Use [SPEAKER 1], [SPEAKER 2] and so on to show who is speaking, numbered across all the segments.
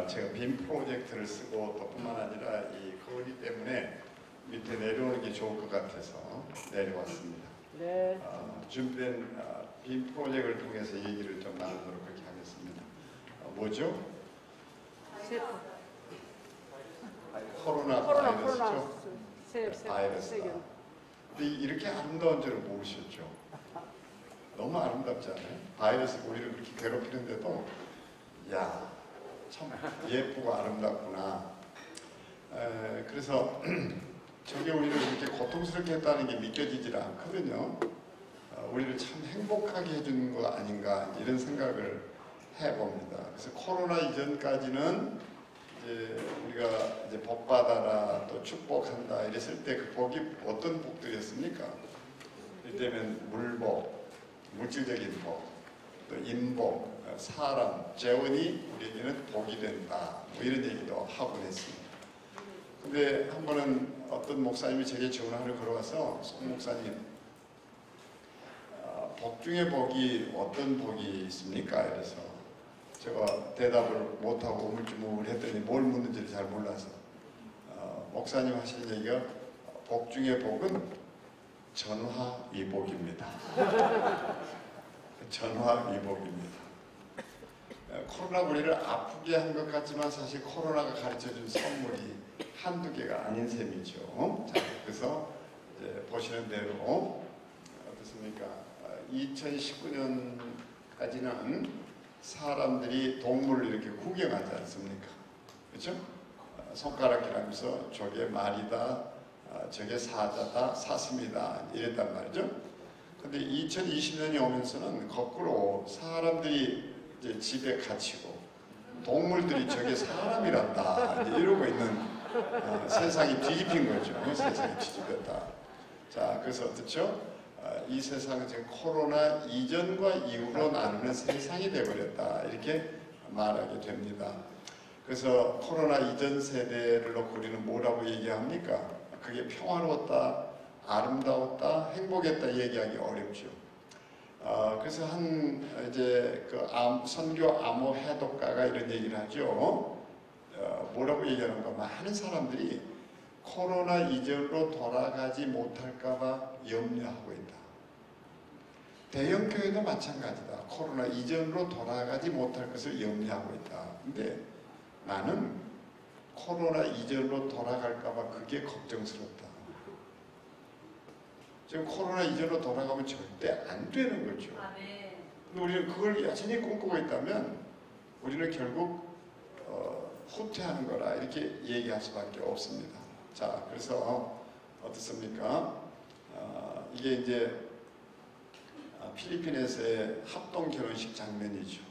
[SPEAKER 1] 제가 빔 프로젝트를 쓰고 또 뿐만 아니라 이 거리 때문에 밑에 내려오는 게 좋을 것 같아서 내려왔습니다.
[SPEAKER 2] 네.
[SPEAKER 1] 준비된 빔 프로젝트를 통해서 얘기를 좀 나누도록 그렇게 하겠습니다. 뭐죠? 코로나 바이러스죠? 바이러스다. 근데 이렇게 아름다운 줄을 모르셨죠? 너무 아름답지 않아요? 바이러스가 우리를 그렇게 괴롭히는데도 야, 참 예쁘고 아름답구나. 그래서 저게 우리를 그렇게 고통스럽게 했다는 게 믿겨지질 않거든요. 우리를 참 행복하게 해주는 거 아닌가 이런 생각을 해봅니다. 그래서 코로나 이전까지는 이제 우리가 이제 복 받아라 또 축복한다 이랬을 때 그 복이 어떤 복들이었습니까? 이를테면 물복, 물질적인 복, 또 인복, 사람, 재원이 우리에게는 복이 된다 뭐 이런 얘기도 하곤 했습니다. 근데 한 번은 어떤 목사님이 제게 전화를 걸어와서 송 목사님 복 중에 복이 어떤 복이 있습니까? 이래서 제가 대답을 못하고 우물쭈물 했더니 뭘 묻는지를 잘 몰라서 목사님 하시는 얘기가 복 중에 복은 전화위복입니다. 전화위복입니다. 코로나가 우리를 아프게 한 것 같지만 사실 코로나가 가르쳐준 선물이 한두 개가 아닌 셈이죠. 자, 그래서 이제 보시는 대로 어떻습니까? 2019년까지는 사람들이 동물을 이렇게 구경하지 않습니까? 그렇죠? 손가락질하면서 저게 말이다, 저게 사자다, 사슴이다 이랬단 말이죠. 근데 2020년이 오면서는 거꾸로 사람들이 이제 집에 갇히고 동물들이 저게 사람이란다 이러고 있는 세상이 뒤집힌 거죠. 세상이 뒤집혔다. 자, 그래서 어떻죠? 이 세상은 지금 코로나 이전과 이후로 나누는 세상이 되어버렸다 이렇게 말하게 됩니다. 그래서 코로나 이전 세대를 놓고 우리는 뭐라고 얘기합니까? 그게 평화로웠다, 아름다웠다, 행복했다 얘기하기 어렵죠. 그래서 이제 선교 암호 해독가가 이런 얘기를 하죠. 뭐라고 얘기하는가? 많은 사람들이 코로나 이전으로 돌아가지 못할까봐 염려하고 있다. 대형교회도 마찬가지다. 코로나 이전으로 돌아가지 못할 것을 염려하고 있다. 근데 나는 코로나 이전으로 돌아갈까봐 그게 걱정스럽다. 지금 코로나 이전으로 돌아가면 절대 안 되는 거죠. 근데 우리는 그걸 여전히 꿈꾸고 있다면 우리는 결국 후퇴하는 거라 이렇게 얘기할 수밖에 없습니다. 자, 그래서 어떻습니까? 이게 이제 필리핀에서의 합동 결혼식 장면이죠.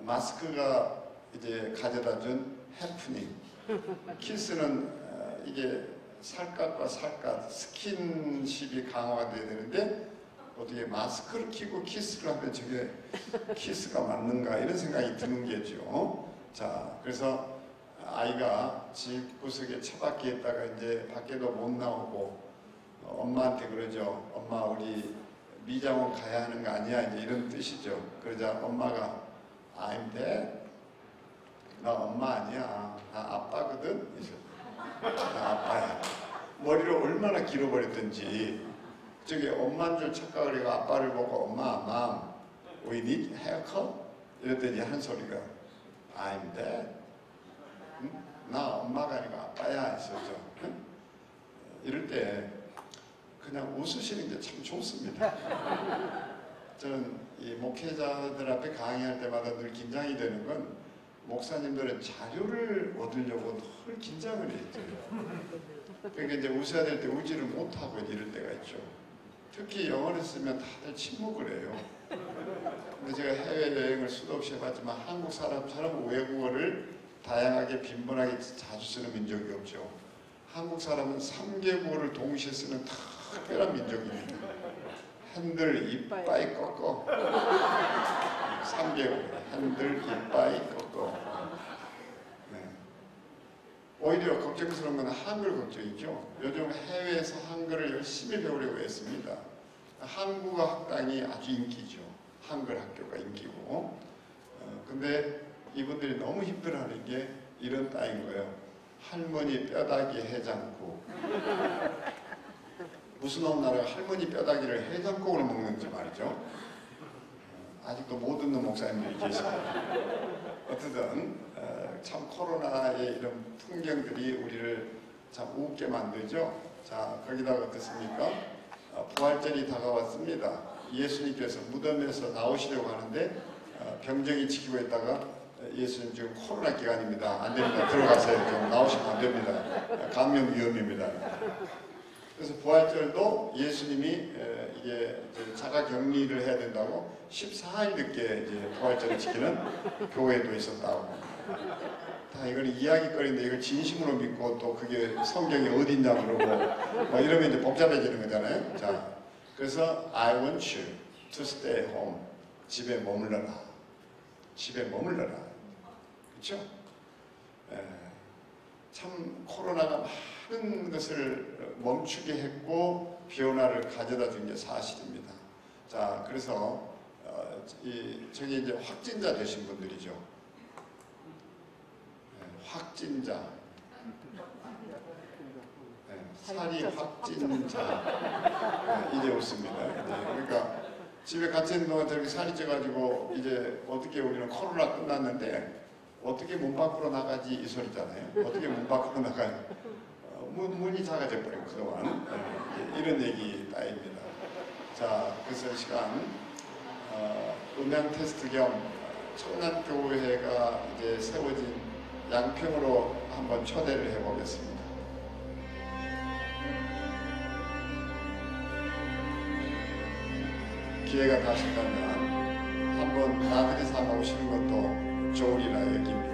[SPEAKER 1] 마스크가 이제 가져다준 해프닝. 키스는 이게 살갗과 살갗, 스킨십이 강화가 돼야 되는데 어떻게 마스크를 끼고 키스를 하면 저게 키스가 맞는가 이런 생각이 드는 게죠. 자, 그래서 아이가 집 구석에 차박기에 있다가 이제 밖에도 못 나오고 엄마한테 그러죠. 엄마 우리 미장원 가야 하는 거 아니야? 이제 이런 뜻이죠. 그러자 엄마가 I'm dad. 나 엄마 아니야. 나 아빠거든. 나 아빠야. 머리를 얼마나 길어버렸든지 저기 엄마인 줄 착각을 해가 아빠를 보고 엄마, mom, we need haircut? 이랬더니 한 소리가 I'm dad. 응? 나 엄마가 아니고 아빠야 했었죠. 응? 이럴 때 그냥 웃으시는 게 참 좋습니다. 저는 이 목회자들 앞에 강의할 때마다 늘 긴장이 되는 건 목사님들은 자료를 얻으려고 늘 긴장을 했죠. 그러니까 이제 웃어야 될 때 웃지를 못하고 이럴 때가 있죠. 특히 영어를 쓰면 다들 침묵을 해요. 근데 제가 해외여행을 수도 없이 해봤지만 한국 사람처럼 외국어를 다양하게 빈번하게 자주 쓰는 민족이 없죠. 한국 사람은 3개국어를 동시에 쓰는 특별한 민족입니다. 핸들 이빠이 꺾어 3개국 핸들 이빠이 꺾어. 네. 오히려 걱정스러운 건 한글 걱정이죠. 요즘 해외에서 한글을 열심히 배우려고 했습니다. 한국어 학당이 아주 인기죠. 한글 학교가 인기고. 근데 이분들이 너무 힘들어하는 게 이런 땅인 거예요. 할머니 뼈다귀 해장국. 무슨 어느 나라가 할머니 뼈다귀를 해장국으로 먹는지 말이죠. 아직도 못 듣는 목사님들이 계십니다. 어쨌든 참 코로나의 이런 풍경들이 우리를 참 웃게 만들죠. 자, 거기다가 어떻습니까? 부활절이 다가왔습니다. 예수님께서 무덤에서 나오시려고 하는데 병정이 지키고 있다가 예수님 지금 코로나 기간입니다. 안 됩니다. 들어가세요. 좀 나오시면 안 됩니다. 감염 위험입니다. 그래서 부활절도 예수님이 이게 자가 격리를 해야 된다고 14일 늦게 이제 부활절을 지키는 교회도 있었다고. 다 이걸 이야기거리인데 이걸 진심으로 믿고 또 그게 성경이 어디 있냐 그러고 뭐 이러면 이제 복잡해지는 거잖아요. 자, 그래서 I want you to stay home. 집에 머물러라. 집에 머물러라. 그렇죠? 참 코로나가 많은 것을 멈추게 했고 변화를 가져다 준 게 사실입니다. 자, 그래서 저기 이제 확진자 되신 분들이죠. 확진자. 살이 확진자. 이제 웃습니다. 그러니까 집에 갇혀 있는 동안 저렇게 살이 쪄가지고 이제 어떻게 우리는 코로나 끝났는데 어떻게 문 밖으로 나가지 이 소리잖아요. 어떻게 문 밖으로 나가요? 문이 작아져 버리고 그동안 이런 얘기 따입니다. 자, 그래서 이 시간 음향 테스트 겸 청남교회가 이제 세워진 양평으로 한번 초대를 해보겠습니다. 기회가 가신다면 한번 나들이 삼아 오시는 것도 좋으리라 여깁니다.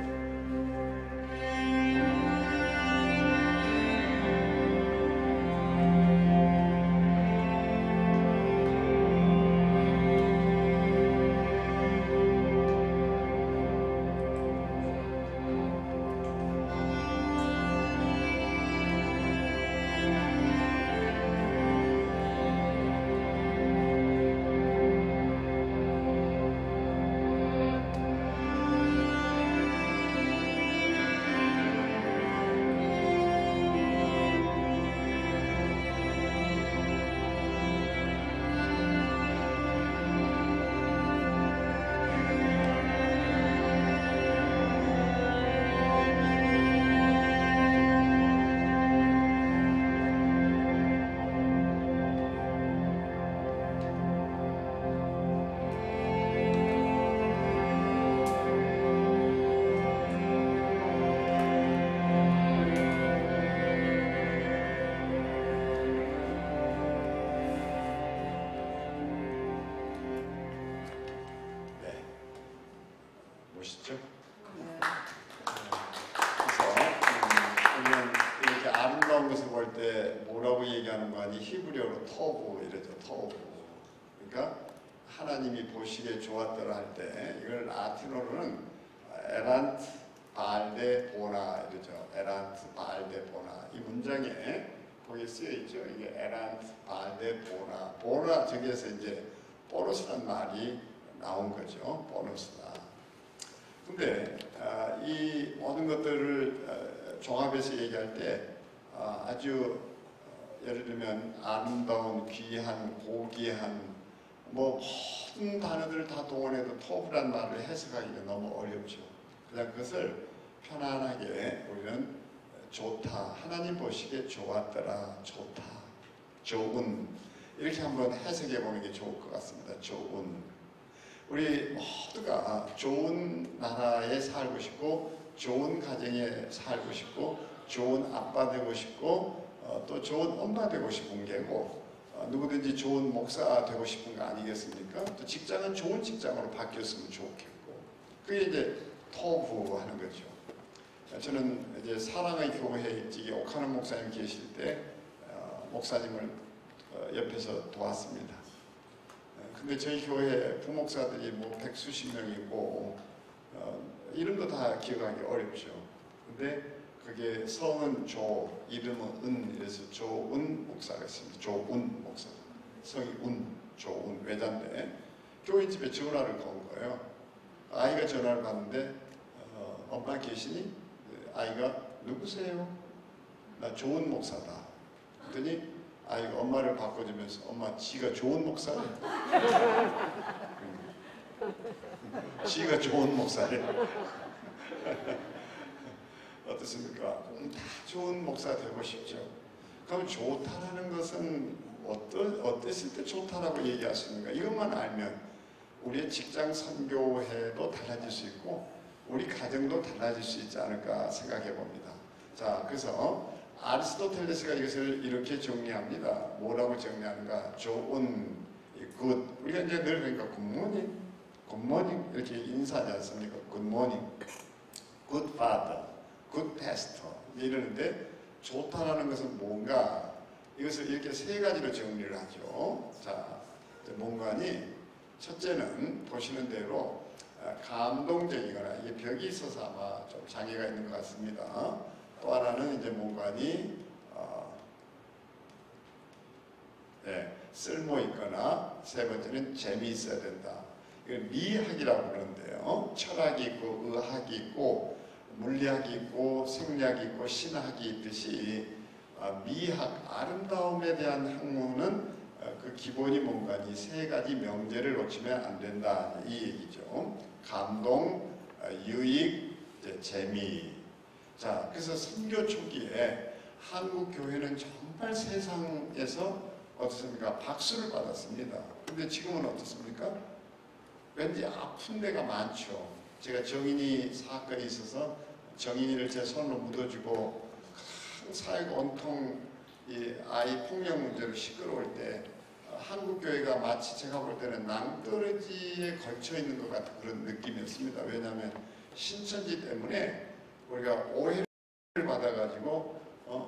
[SPEAKER 1] 보시죠. 그래서 우리는 이렇게 아름다운 것을 볼 때 뭐라고 얘기하는 거 아니? 히브리어로 토브 이러죠. 토브. 그러니까 하나님이 보시기에 좋았더라 할 때 이걸 라틴어로는 에란트 발데 보나 이러죠. 에란트 발데 보나. 이 문장에 거기에 쓰여 있죠. 이게 에란트 발데 보나. 보나 저기에서 이제 보너스란 말이 나온 거죠. 보너스다. 근데 이 모든 것들을 종합해서 얘기할 때 아주 예를 들면 아름다운, 귀한, 고귀한 뭐 모든 단어들을 다 동원해도 토브란 말을 해석하기가 너무 어렵죠. 그냥 그것을 편안하게 우리는 좋다, 하나님 보시기에 좋았더라, 좋다, 좋은 이렇게 한번 해석해 보는 게 좋을 것 같습니다. 좋은. 우리 모두가 좋은 나라에 살고 싶고 좋은 가정에 살고 싶고 좋은 아빠 되고 싶고 또 좋은 엄마 되고 싶은 게고 누구든지 좋은 목사 되고 싶은 거 아니겠습니까? 또 직장은 좋은 직장으로 바뀌었으면 좋겠고 그게 이제 토부 하는 거죠. 저는 이제 사랑의 교회에 일찍 옥하는 목사님 계실 때 목사님을 옆에서 도왔습니다. 근데 저희 교회 부목사들이 뭐 백수십 명이고 이름도 다 기억하기 어렵죠. 근데 그게 성은 조, 이름은 은, 이래서 조은 목사가 있습니다. 조은 목사. 성이 운, 조은 외자인데 교회 집에 전화를 건 거예요. 아이가 전화를 받는데 엄마 계시니? 아이가 누구세요? 나 좋은 목사다. 그랬더니 아이가 엄마를 바꿔주면서 엄마 지가 좋은 목사래. 지가 좋은 목사래. 어떻습니까? 다 좋은 목사 되고 싶죠. 그럼 좋다라는 것은 어땠을 때 좋다라고 얘기할 수 있는가? 이것만 알면 우리의 직장 선교회도 달라질 수 있고 우리 가정도 달라질 수 있지 않을까 생각해 봅니다. 자, 그래서 아리스토텔레스가 이것을 이렇게 정리합니다. 뭐라고 정리하는가? 좋은, 굿. 우리가 이제 늘 그러니까 굿모닝, 굿모닝 이렇게 인사하지 않습니까? 굿모닝, 굿 파더, 굿 패스터 이러는데 좋다라는 것은 뭔가? 이것을 이렇게 세 가지로 정리를 하죠. 자, 뭔가니 첫째는 보시는 대로 감동적이거나 이게 벽이 있어서 아마 좀 장애가 있는 것 같습니다. 또 하나는 이제 뭔가니 쓸모 있거나 세 번째는 재미있어야 된다. 이건 미학이라고 그러는데요. 철학이 있고 의학이 있고 물리학이 있고 생리학이 있고 신학이 있듯이 미학, 아름다움에 대한 학문은 그 기본이 뭔가니 세 가지 명제를 놓치면 안 된다. 이 얘기죠. 감동, 유익, 재미. 자, 그래서 선교 초기에 한국 교회는 정말 세상에서 어떻습니까? 박수를 받았습니다. 근데 지금은 어떻습니까? 왠지 아픈 데가 많죠. 제가 정인이 사건이 있어서 정인이를 제 손으로 묻어주고 사회가 온통 이 아이 폭력 문제로 시끄러울 때 한국 교회가 마치 제가 볼 때는 낭떠러지에 걸쳐 있는 것 같은 그런 느낌이었습니다. 왜냐하면 신천지 때문에 우리가 오해를 받아가지고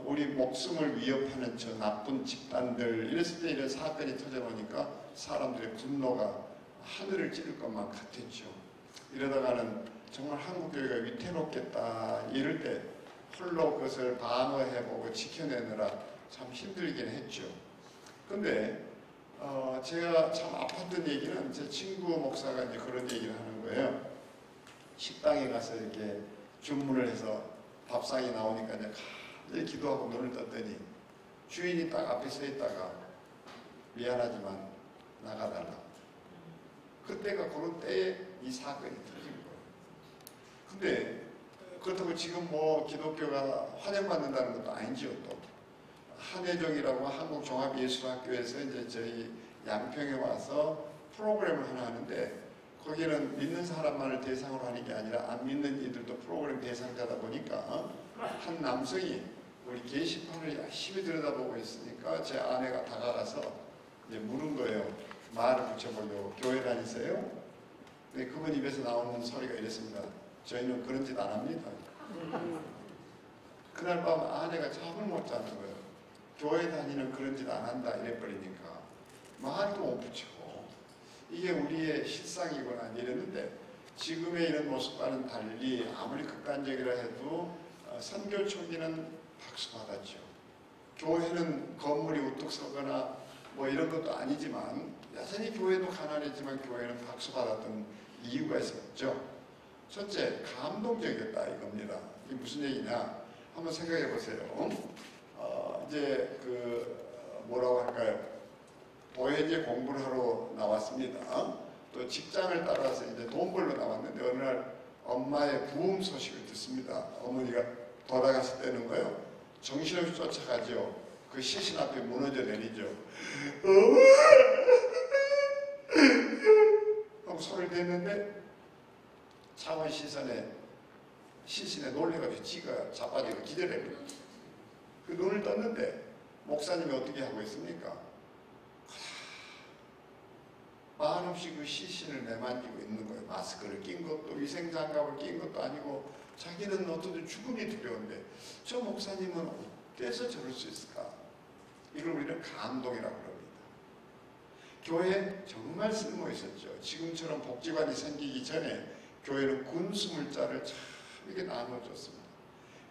[SPEAKER 1] 우리 목숨을 위협하는 저 나쁜 집단들 이랬을 때 이런 사건이 터져나오니까 사람들의 분노가 하늘을 찌를 것만 같았죠. 이러다가는 정말 한국 교회가 위태롭겠다 이럴 때 홀로 그것을 방어해보고 지켜내느라 참 힘들긴 했죠. 근데 제가 참 아팠던 얘기는 제 친구 목사가 이제 그런 얘기를 하는 거예요. 식당에 가서 이렇게 주문을 해서 밥상이 나오니까 이제 가만히 기도하고 눈을 떴더니 주인이 딱 앞에 서 있다가 미안하지만 나가달라. 그때가 그런 때에 이 사건이 터진 거예요. 근데 그렇다고 지금 뭐 기독교가 환영받는다는 것도 아니지요. 또 한혜정이라고 한국 종합예술학교에서 이제 저희 양평에 와서 프로그램을 하나 하는데 거기는 믿는 사람만을 대상으로 하는 게 아니라 안 믿는 이들도 프로그램 대상자다 보니까 한 남성이 우리 게시판을 열심히 들여다보고 있으니까 제 아내가 다가가서 이제 물은 거예요. 말을 붙여보려고. 교회 다니세요? 근데 그분 입에서 나오는 소리가 이랬습니다. 저희는 그런 짓 안 합니다. 그날 밤 아내가 잠을 못 자는 거예요. 교회 다니는 그런 짓 안 한다 이래버리니까 말도 못 붙이고 이게 우리의 실상이구나 이랬는데 지금의 이런 모습과는 달리 아무리 극단적이라 해도 선교 초기는 박수 받았죠. 교회는 건물이 우뚝 서거나 뭐 이런 것도 아니지만 여전히 교회도 가난했지만 교회는 박수 받았던 이유가 있었죠. 첫째, 감동적이었다 이겁니다. 이게 무슨 얘기냐? 한번 생각해 보세요. 이제 뭐라고 할까요? 보혜제 공부를 하러 나왔습니다. 또 직장을 따라서 이제 돈 벌러 나왔는데 어느 날 엄마의 부흥 소식을 듣습니다. 어머니가 돌아가서 떼는 거예요. 정신없이 쫓아가죠. 그 시신 앞에 무너져 내리죠. 하고 소리를 냈는데 차원 시신에 놀래가지고 지가 자빠지고 기절해버려요. 그 눈을 떴는데 목사님이 어떻게 하고 있습니까? 말없이 그 시신을 내만지고 있는 거예요. 마스크를 낀 것도 위생장갑을 낀 것도 아니고 자기는 어떤 죽음이 두려운데 저 목사님은 어때서 저럴 수 있을까? 이걸 우리는 감동이라고 합니다. 교회 정말 쓸모 있었죠. 지금처럼 복지관이 생기기 전에 교회는 군수물자를 참 이렇게 나눠줬습니다.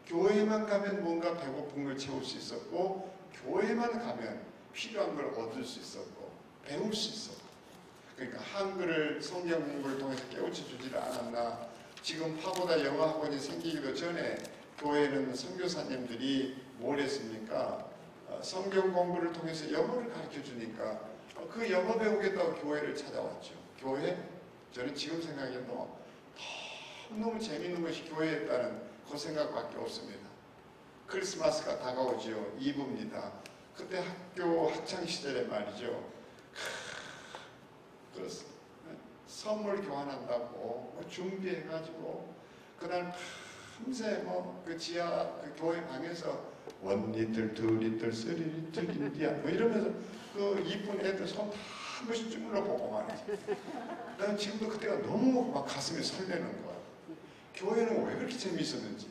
[SPEAKER 1] 교회만 가면 뭔가 배고픈 걸 채울 수 있었고 교회만 가면 필요한 걸 얻을 수 있었고 배울 수 있었고 그러니까 한글을 성경 공부를 통해서 깨우쳐 주지를 않았나 지금 파고다 영어학원이 생기기도 전에 교회는 선교사님들이 뭘 했습니까? 성경 공부를 통해서 영어를 가르쳐 주니까 그 영어 배우겠다고 교회를 찾아왔죠. 교회? 저는 지금 생각해도 너무 재밌는 것이 교회였다는 그 생각밖에 없습니다. 크리스마스가 다가오죠. 이브입니다. 그때 학교 학창시절에 말이죠. 그렇습니다. 선물 교환한다고 준비해가지고 그날 밤새 그 지하 그 교회 방에서 1리틀, 2리틀, 3리틀 인디아 이러면서 그 이쁜 애들 손 한 번씩 쭈물러 보고 말이지. 난 지금도 그때가 너무 막 가슴이 설레는 거야. 교회는 왜 그렇게 재미있었는지.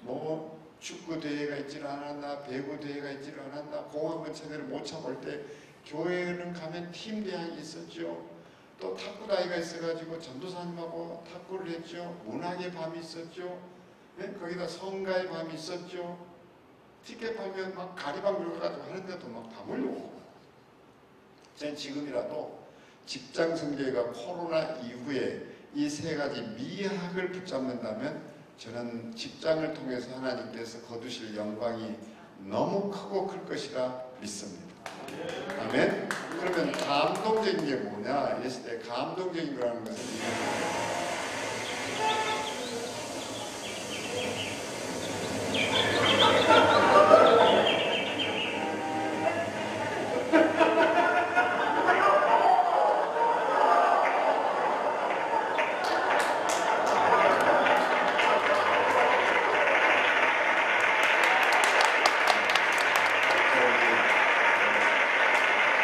[SPEAKER 1] 뭐 축구 대회가 있지를 않았나, 배구 대회가 있지를 않았나, 공 한번 제대로 못 차볼 때 교회는 가면 팀 대항이 있었죠. 또 탁구 다이가 있어가지고 전도사님하고 탁구를 했죠. 문학의 밤이 있었죠. 네? 거기다 성가의 밤이 있었죠. 티켓 팔면 막 가리방 들어가지고 하는데도 막 다 몰려오고. 전 지금이라도 직장 성교회가 코로나 이후에 이 세 가지 미학을 붙잡는다면 저는 직장을 통해서 하나님께서 거두실 영광이 너무 크고 클 것이라 믿습니다. 아멘? 그러면 감동적인 게 뭐냐? 이 시대에 감동적인 거라는 것은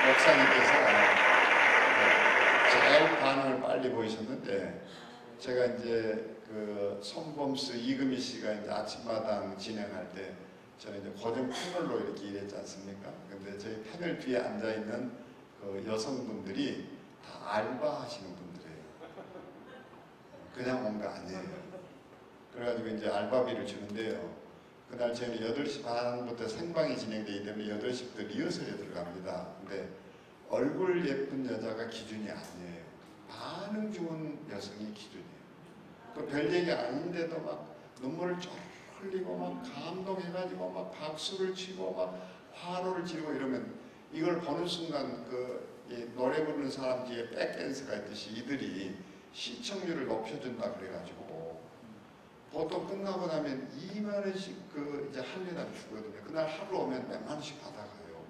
[SPEAKER 1] 목사님께서 제일 반응을 빨리 보이셨는데 제가 이제 그 손범수 이금희 씨가 이제 아침마당 진행할 때 저는 이제 고정 패널로 이렇게 일했지 않습니까? 근데 저희 패널 뒤에 앉아 있는 그 여성분들이 다 알바하시는 분들이에요. 그냥 온 거 아니에요. 그래가지고 이제 알바비를 주는데요. 그날 저희는 8시 반부터 생방이 진행되기 때문에 8시부터 리허설에 들어갑니다. 근데 얼굴 예쁜 여자가 기준이 아니에요. 반응 좋은 여성이 기준이에요. 또 별 얘기 아닌데도 막 눈물을 쫙 흘리고 막 감동해가지고 막 박수를 치고 막 환호를 지르고 이러면 이걸 보는 순간 그 노래 부르는 사람 뒤에 백댄스가 있듯이 이들이 시청률을 높여준다 그래가지고 보통 끝나고 나면 2만 원씩 그 이제 할례당 주거든요. 그날 하루 오면 몇 만 원씩 받아가요.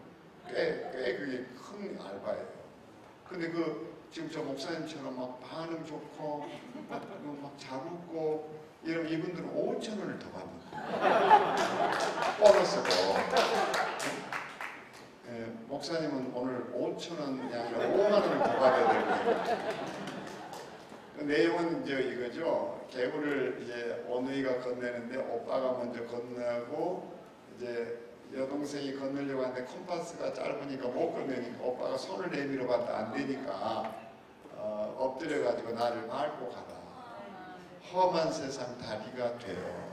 [SPEAKER 1] 꽤 그게 큰 알바예요. 근데 그 지금 저 목사님처럼 막 반응 좋고 막 잘 웃고 이러면 이분들은 5천 원을 더 받는 거예요. 보너스로. 예, 목사님은 오늘 5천 원이 아니라 5만 원을 더 받아야 될 거예요. 그 내용은 이제 이거죠. 개구를 이제 어느이가 건네는데 오빠가 먼저 건너고 이제 여동생이 건너려고 하는데 콤파스가 짧으니까 못 건너니까 오빠가 손을 내밀어 봤다 안 되니까 엎드려 가지고 나를 밟고 가라. 험한 세상 다리가 돼요.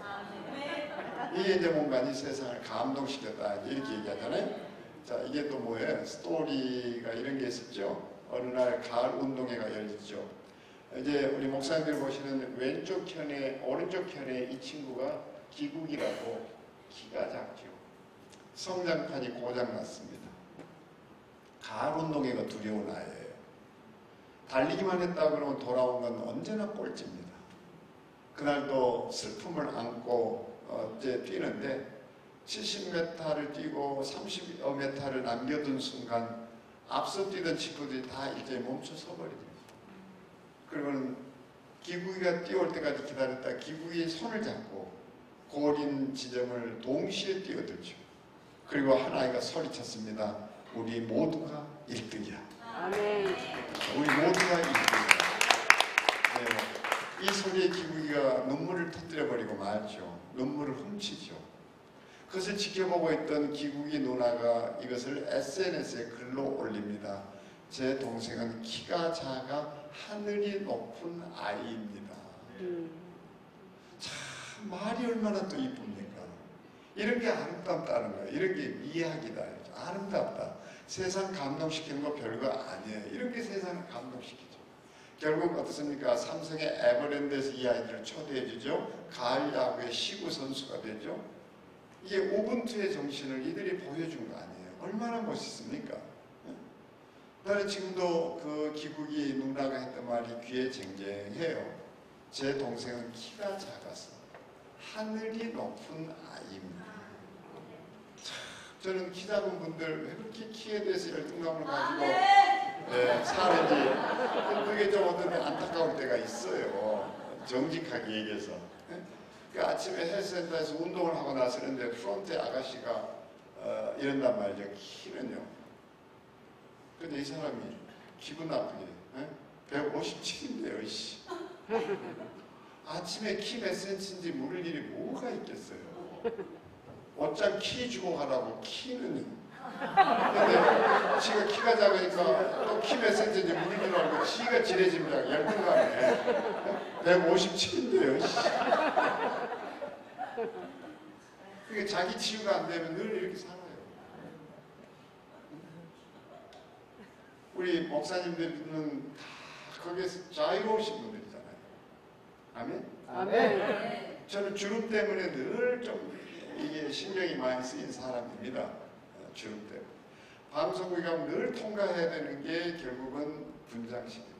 [SPEAKER 1] 이게 이제 뭔가 이 세상을 감동시켰다 이렇게 얘기하잖아요. 자, 이게 또 뭐예요? 스토리가 이런 게 있었죠. 어느 날 가을 운동회가 열렸죠. 이제 우리 목사님들 보시는 왼쪽 편에 오른쪽 편에 이 친구가 기국이라고 키가 작죠. 성장판이 고장났습니다. 가을 운동회가 두려운 아이예요. 달리기만 했다 그러면 돌아온 건 언제나 꼴찌입니다. 그날도 슬픔을 안고 이제 뛰는데 70m를 뛰고 30여 m를 남겨둔 순간 앞서 뛰던 친구들이 다 이제 멈춰 서버립니다. 그러면 기국이가 뛰어올 때까지 기다렸다 기국이 손을 잡고 고린 지점을 동시에 뛰어들죠. 그리고 한 아이가 소리쳤습니다. 우리 모두가 1등이야. 아멘. 우리 모두가 1등이야. 네. 이 소리에 기국이가 눈물을 터뜨려버리고 말죠. 눈물을 훔치죠. 그것을 지켜보고 있던 기국이 누나가 이것을 SNS에 글로 올립니다. 제 동생은 키가 작아 하늘이 높은 아이입니다. 참 말이 얼마나 또 이쁩니까? 이런 게 아름답다는 거예요. 이런 게 미학이다. 아름답다. 세상 감동시키는 거 별거 아니에요. 이런 게 세상을 감동시키죠. 결국 어떻습니까? 삼성의 에버랜드에서 이 아이들을 초대해 주죠. 가을 야구의 시구 선수가 되죠. 이게 우분투의 정신을 이들이 보여준 거 아니에요. 얼마나 멋있습니까? 나는 지금도 그 기국이 누나가 했던 말이 귀에 쟁쟁해요. 제 동생은 키가 작아서 하늘이 높은 아이입니다. 저는 키 작은 분들 왜 그렇게 키에 대해서 열등감을 가지고 사는지 그게 좀 어떤 안타까울 때가 있어요. 정직하게 얘기해서. 그 아침에 헬스센터에서 운동을 하고 나서는데 프론트에 아가씨가 이런단 말이죠. 키는요. 근데 이 사람이 기분 나쁘게 157인데요. 씨. 아침에 키 몇 센치인지 물을 일이 뭐가 있겠어요. 옷장 키 주고 가라고. 키는요. 근데 지가 키가 작으니까 또 키 몇 센치인지 물을 줄 알고 지가 지레집니다. 열등감에 157인데요. 그게 자기 치유가 안 되면 늘 이렇게 살아요. 우리 목사님들은 다 거기에서 자유로우신 분들이잖아요. 아멘?
[SPEAKER 2] 아멘.
[SPEAKER 1] 저는 주름 때문에 늘 좀 이게 신경이 많이 쓰인 사람입니다. 주름 때문에. 방송국에 가면 늘 통과해야 되는 게 결국은 분장식입니다.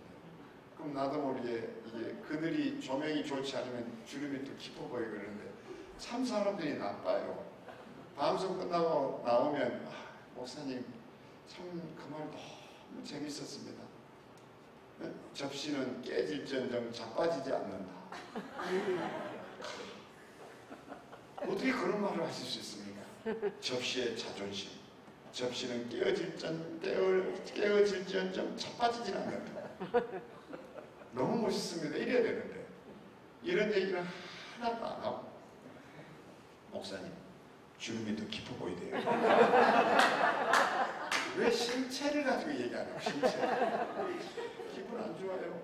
[SPEAKER 1] 그럼 나도 모르게 이게 그들이 조명이 좋지 않으면 주름이 또 깊어 보이고 그러는데 참 사람들이 나빠요. 방송 끝나고 나오면 목사님 참 그 말 너무 재밌었습니다. 접시는 깨질지언정 자빠지지 않는다. 어떻게 그런 말을 하실 수 있습니까? 접시의 자존심. 접시는 깨어질지언정 자빠지진 않는다. 너무 멋있습니다. 이래야 되는데 이런 얘기는 하나도 안 하고 목사님 주름이 더 깊어 보이대요. 왜 신체를 가지고 얘기 안 해요? 신체. 기분 안 좋아요.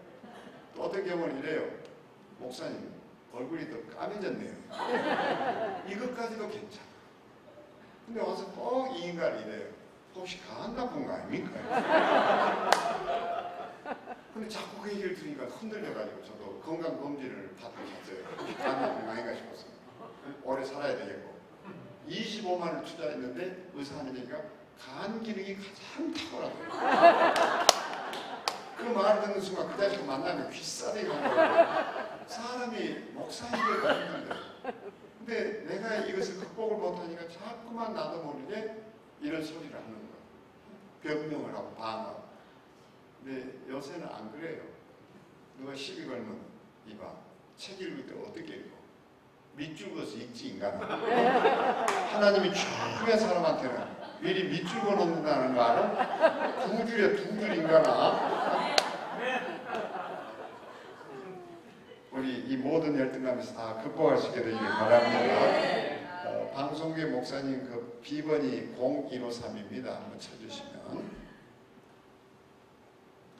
[SPEAKER 1] 또 어떤 경우는 이래요. 목사님 얼굴이 더 까매졌네요. 이것까지도 괜찮아. 근데 와서 꼭 이 인간이 이래요. 혹시 간 나쁜 거 아닙니까? 근데 자꾸 그 얘기를 들으니까 흔들려가지고 저도 건강검진을 받고 갔어요. 간 나쁜 거 아닌가 싶어서. 오래 살아야 되겠고. 25만 원을 투자했는데 의사 하니까 간 기능이 가장 탁월하더라고요. 그 말을 듣는 순간 그 자식 만나면 귀싸대기 하는 거예요. 사람이 목사님을 힘든데. 근데 내가 이것을 극복을 못하니까 자꾸만 나도 모르게 이런 소리를 하는 거예요. 변명을 하고 방어하고. 근데 요새는 안 그래요. 누가 시비 걸면 이봐. 책 읽을 때 어떻게 읽어? 밑줄 그어서 읽지 인간아. 하나님이 죽은 사람한테는 미리 밑줄 그어놓는다는 거 알아? 두 줄에 두 줄 인간아. 우리 이 모든 열등감에서 다 극복할 수 있게 되기를 바랍니다. 방송계 목사님 그 비번이 0153입니다. 한번 쳐주시면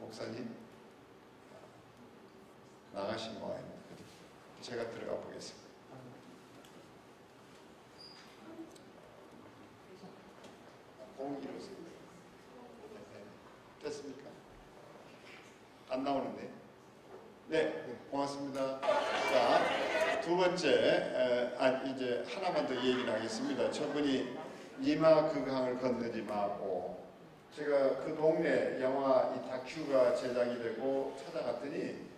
[SPEAKER 1] 목사님 나가신 모양입니다. 제가 들어가 보겠습니다. 됐습니까? 안 나오는데? 네, 고맙습니다. 자, 두 번째, 이제 하나만 더 얘기를 하겠습니다. 저분이 니마 그 강을 건너지 마고, 제가 그 동네 영화 이 다큐가 제작이 되고 찾아갔더니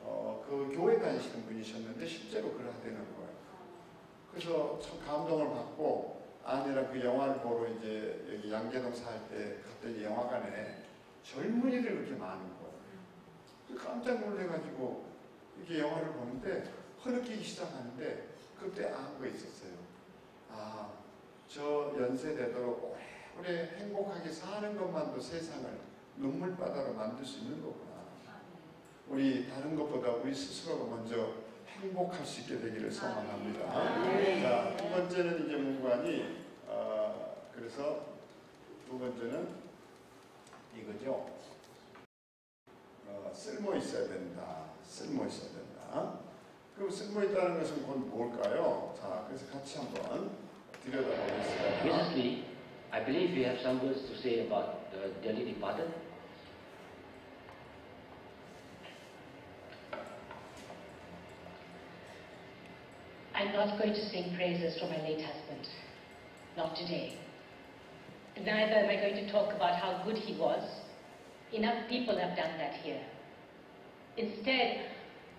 [SPEAKER 1] 그 교회 다니시는 분이셨는데 실제로 그걸 하대는 거예요. 그래서 참 감동을 받고 아내랑 그 영화를 보러 이제 여기 양재동 살 때 갔더니 영화관에 젊은이들 그렇게 많은 거예요. 깜짝 놀래가지고 이렇게 영화를 보는데 흐느끼기 시작하는데 그때 한 거 있었어요. 아, 저 연세 되도록 오래 행복하게 사는 것만도 세상을 눈물바다로 만들 수 있는 거구나. 우리 다른 것보다 우리 스스로가 먼저 행복할 수 있게 되기를 소망합니다. 자, 두 번째는 이제 문관이 그래서 두 번째는 이거죠. 쓸모 있어야 된다. 쓸모 있어야 된다. 그럼 쓸모 있다는 것은 곧 뭘까요? 자, 그래서 같이 한번 들여다보겠습니다.
[SPEAKER 3] Mrs. Lee, I believe you have some words to say about the Delhi Departed.
[SPEAKER 2] I'm not going to sing praises for my late husband. Not today. Neither am I going to talk about how good he was. Enough people have done that here. Instead,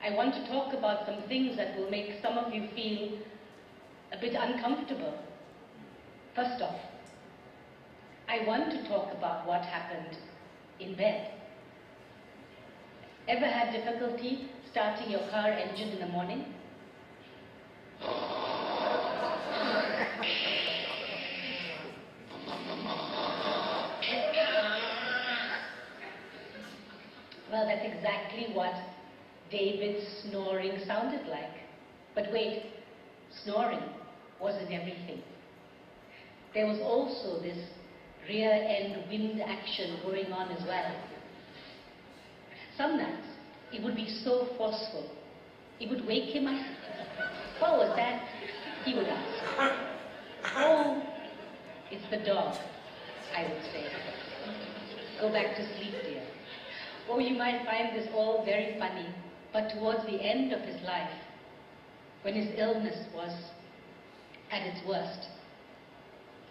[SPEAKER 2] I want to talk about some things that will make some of you feel a bit uncomfortable. First off, I want to talk about what happened in bed. Ever had difficulty starting your car engine in the morning? Well, that's exactly what David's snoring sounded like. But wait, snoring wasn't everything. There was also this rear end wind action going on as well. Some nights, it would be so forceful, it would wake him up. What was that? He would ask. Oh, it's the dog, I would say. Go back to sleep, dear. Or you might find this all very funny, but towards the end of his life, when his illness was at its worst,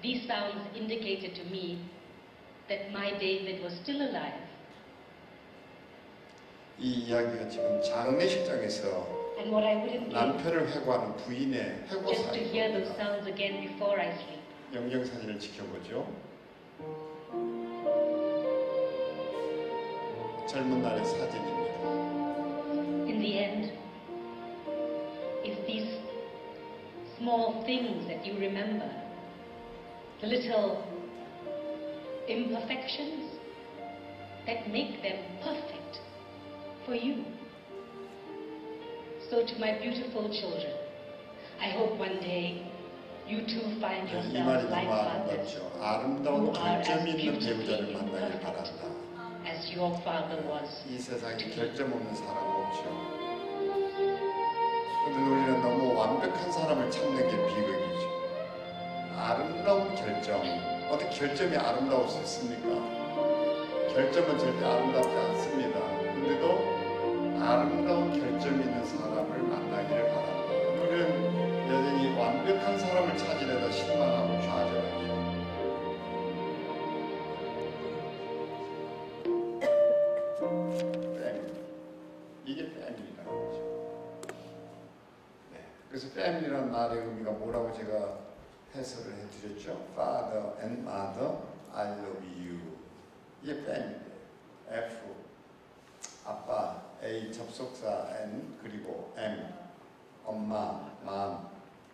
[SPEAKER 2] these sounds indicated to me that my David was still alive.
[SPEAKER 1] 이 이야기가 지금 장례식장에서
[SPEAKER 2] And what I wouldn't give
[SPEAKER 1] 남편을 해고하는 부인의 해고
[SPEAKER 2] just to hear those
[SPEAKER 1] 사연입니다.
[SPEAKER 2] sounds again before I sleep.
[SPEAKER 1] 영정사진을 지켜보죠. 젊은 날의 사진입니다.
[SPEAKER 2] In the end, it's these small things that you remember, the little imperfections that make them perfect for you. So to my beautiful children, I hope one day you too find
[SPEAKER 1] 이
[SPEAKER 2] yourselves
[SPEAKER 1] 말이
[SPEAKER 2] like
[SPEAKER 1] 너무
[SPEAKER 2] fathers
[SPEAKER 1] 아름답죠. 아름다운
[SPEAKER 2] who are
[SPEAKER 1] 결점
[SPEAKER 2] as
[SPEAKER 1] 있는 배우자를
[SPEAKER 2] beautifully
[SPEAKER 1] 만나길
[SPEAKER 2] imperfect
[SPEAKER 1] 바란다.
[SPEAKER 2] as your father was.
[SPEAKER 1] 이 세상에 결점 없는 사람 없죠. 그런데 우리는 너무 완벽한 사람을 찾는 게 비극이죠. 아름다운 결점. 어떻게 결점이 아름다울 수 있습니까? 결점은 절대 아름답지 않습니다. 그런데도 아름다운 결점 있는 사람을 만나기를 바랍니다. 우리는 여전히 완벽한 사람을 찾으려다 실망하고 좌절하죠. 이게 패밀리라는 거죠. 네. 그래서 패밀리라는 말의 의미가 뭐라고 제가 해설을 해드렸죠. Father and Mother, I love you. 이게 패밀리예요. F, 아빠, A 접속사 N, 그리고 M, 엄마, mom,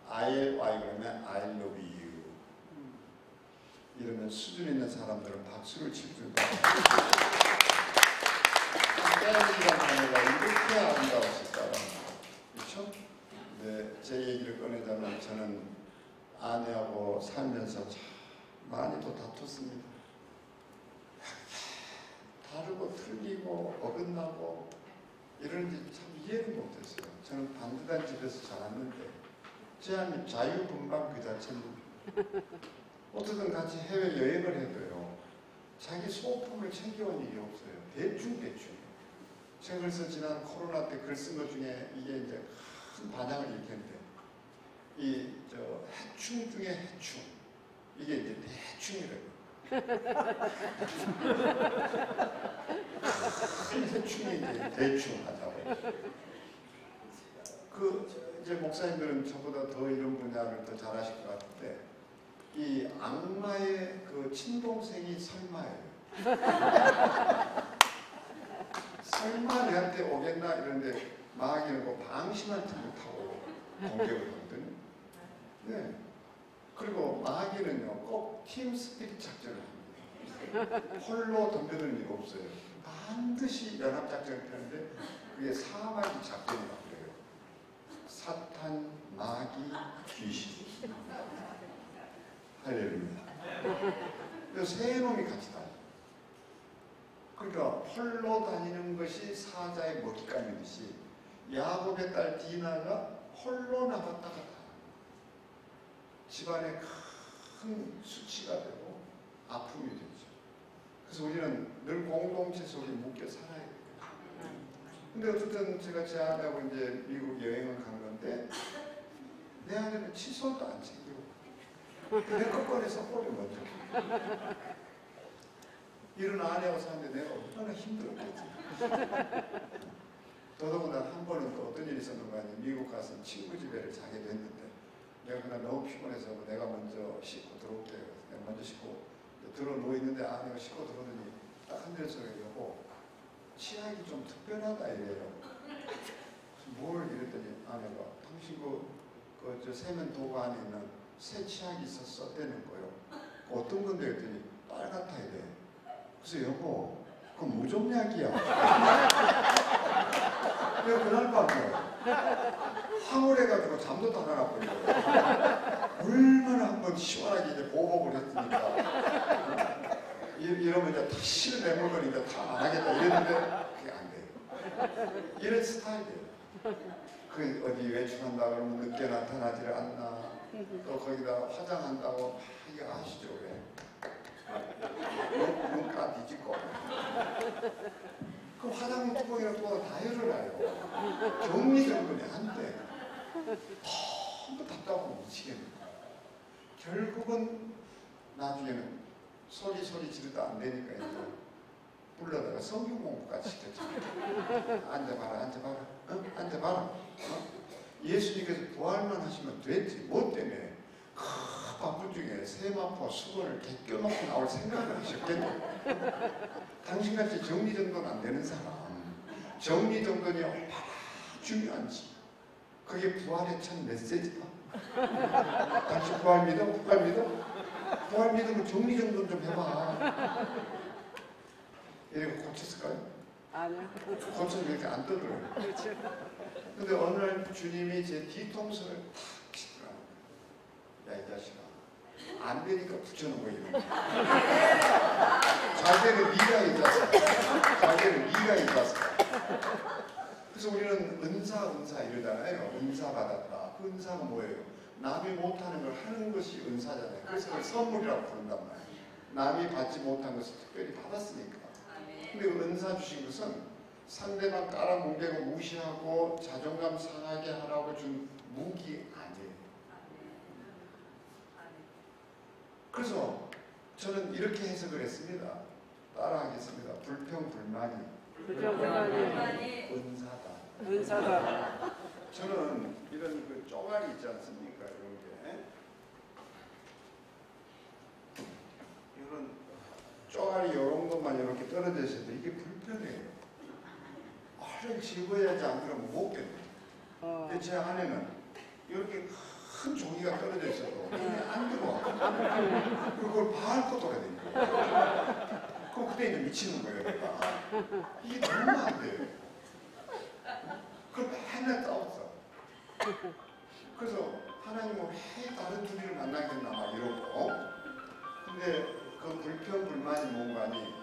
[SPEAKER 1] I 그러면 I love you. 이러면 수준 있는 사람들은 박수를 칠 줄 알아요. 패밀리라는 단어가 이렇게 아름다웠을까요? 그렇죠? 네, 제 얘기를 꺼내자면 저는 아내하고 살면서 참 많이 또 다퉜습니다. 다르고 틀리고 어긋나고 이런지 참 이해를 못했어요. 저는 반듯한 집에서 자랐는데 제 아내 자유분방 그 자체입니다. 어떻든 같이 해외여행을 해도요. 자기 소품을 챙겨온 일이 없어요. 대충. 제가 그래서 지난 코로나 때 글 쓴 것 중에 이게 이제 큰 반향을 일으켰는데 이 해충 중에 해충 이게 이제 대충이래요. 큰 해충이 이제 대충 하자고. 이제 목사님들은 저보다 더 이런 분야를 더 잘하실 것 같은데 이 악마의 그 친동생이 설마예요. 설마 내한테 오겠나 이런데 마귀는 뭐 방심한 틈을 타고 공격을 하거든요. 네. 그리고 마귀는요 꼭 팀 스피릿 작전을 합니다. 홀로 덤벼드는 일 없어요. 반드시 연합 작전을 펴는데 그게 사마귀 작전이라고 그래요. 사탄, 마귀, 귀신. 할렐루야. 그래서 세 놈이 같이 다녀요. 그러니까 홀로 다니는 것이 사자의 먹잇감이듯이 야곱의 딸 디나가 홀로 나갔다가 집안에 큰 수치가 되고 아픔이 되죠. 그래서 우리는 늘 공동체 속에 묶여 살아야 돼요. 근데 어쨌든 제가 제 아내하고 이제 미국 여행을 간 건데 칫솔도 안 챙기고 내거 꺼내서 꼬리 먼저. 이런 아내하고 사는데 내가 얼마나 힘들었겠지. 더더군다나 한 번은 또 어떤 일이 있었는가 하니 미국 가서 친구 집에를 자게 됐는데 내가 그날 너무 피곤해서 내가 먼저 씻고 들어올게요. 내가 먼저 씻고 들어 누워있는데 아내가 씻고 들어오더니 딱 한 대 소리가 여보 치약이 좀 특별하다 이래요. 뭘 이랬더니 아내가 당신 저 세면 도구 안에 있는 새 치약이 있어서 썼다는 거예요. 어떤 건데 했더니 빨갛다 이래. 그래서 여보 그건 무좀약이야. 내가 그날 밤에 황홀해가지고 잠도 다 나갔거든요. 얼마나 한번 시원하게 이제 보복을 했으니까 이러면 이제 다시는 내 물건 이제 다 안 하겠다 이랬는데 그게 안 돼요. 이런 스타일이에요. 그 어디 외출한다 그러면 늦게 나타나지를 않나. 또 거기다 화장한다고 막 이게 아시죠 왜? 눈가 뒤집고. 그 화장품 뚜껑이랑 뚜껑 다 열어놔요. 정리정돈이 안 돼. 너무 답답하고 미치겠네. 결국은 나중에는 소리 지르도 안 되니까 이제 불러다가 성경 공부까지 시켰죠. 앉아봐라. 어? 앉아봐라. 어? 예수님께서 부활만 하시면 됐지. 뭐 때문에? 바쁜 중에 세마포 수건을 개껴놓고 나올 생각을 하셨겠네. 당신같이 정리정돈 안 되는 사람, 정리정돈이 얼마나 중요한지. 그게 부활의 참 메시지다. 당신 부활 믿어? 부활 믿어? 부활 믿으면 정리정돈 좀 해봐. 이래고 고쳤을까요?
[SPEAKER 2] 아니요.
[SPEAKER 1] 고쳐서 이렇게 안 떠들어요.
[SPEAKER 2] 그렇죠.
[SPEAKER 1] 근데 어느 날 주님이 제 뒤통수를 탁 치더라고요. 야, 이 자식아. 안 되니까 붙여놓은 거예요. 잘 되는 네가 이 자식아. 잘 되는 네가 이 자식아. 그래서 우리는 은사 이러잖아요. 은사 받았다. 그 은사가 뭐예요? 남이 못하는 걸 하는 것이 은사잖아요. 그래서 그걸 선물이라고 부른단 말이에요. 남이 받지 못한 것을 특별히 받았으니까. 근데 은사 주신 것은 상대방 깔아뭉개고 무시하고 자존감 상하게 하라고 준 무기 아니에요. 그래서 저는 이렇게 해석을 했습니다. 따라하겠습니다. 불평불만이 은사다.
[SPEAKER 2] 은사다.
[SPEAKER 1] 저는 이런 그 쪼가리 있지 않습니까? 이런 게 이런 쪼가리 이런 것만 이렇게 떨어져 있어도 이게 불편해요. 얼른 집어야지 안 그러면 못 견뎌요. 근데 제 안에는 이렇게 큰 종이가 떨어져 있어도 눈에 안 들어와. 그걸 밟고 돌아다니는 거예요. 그럼 그때 이제 미치는 거예요. 내가. 이게 너무 안 돼요. 그럼 맨날 싸웠어. 그래서 하나님은 왜 다른 둘이를 만나겠나 막 이러고. 근데 그 불평불만이 뭔가니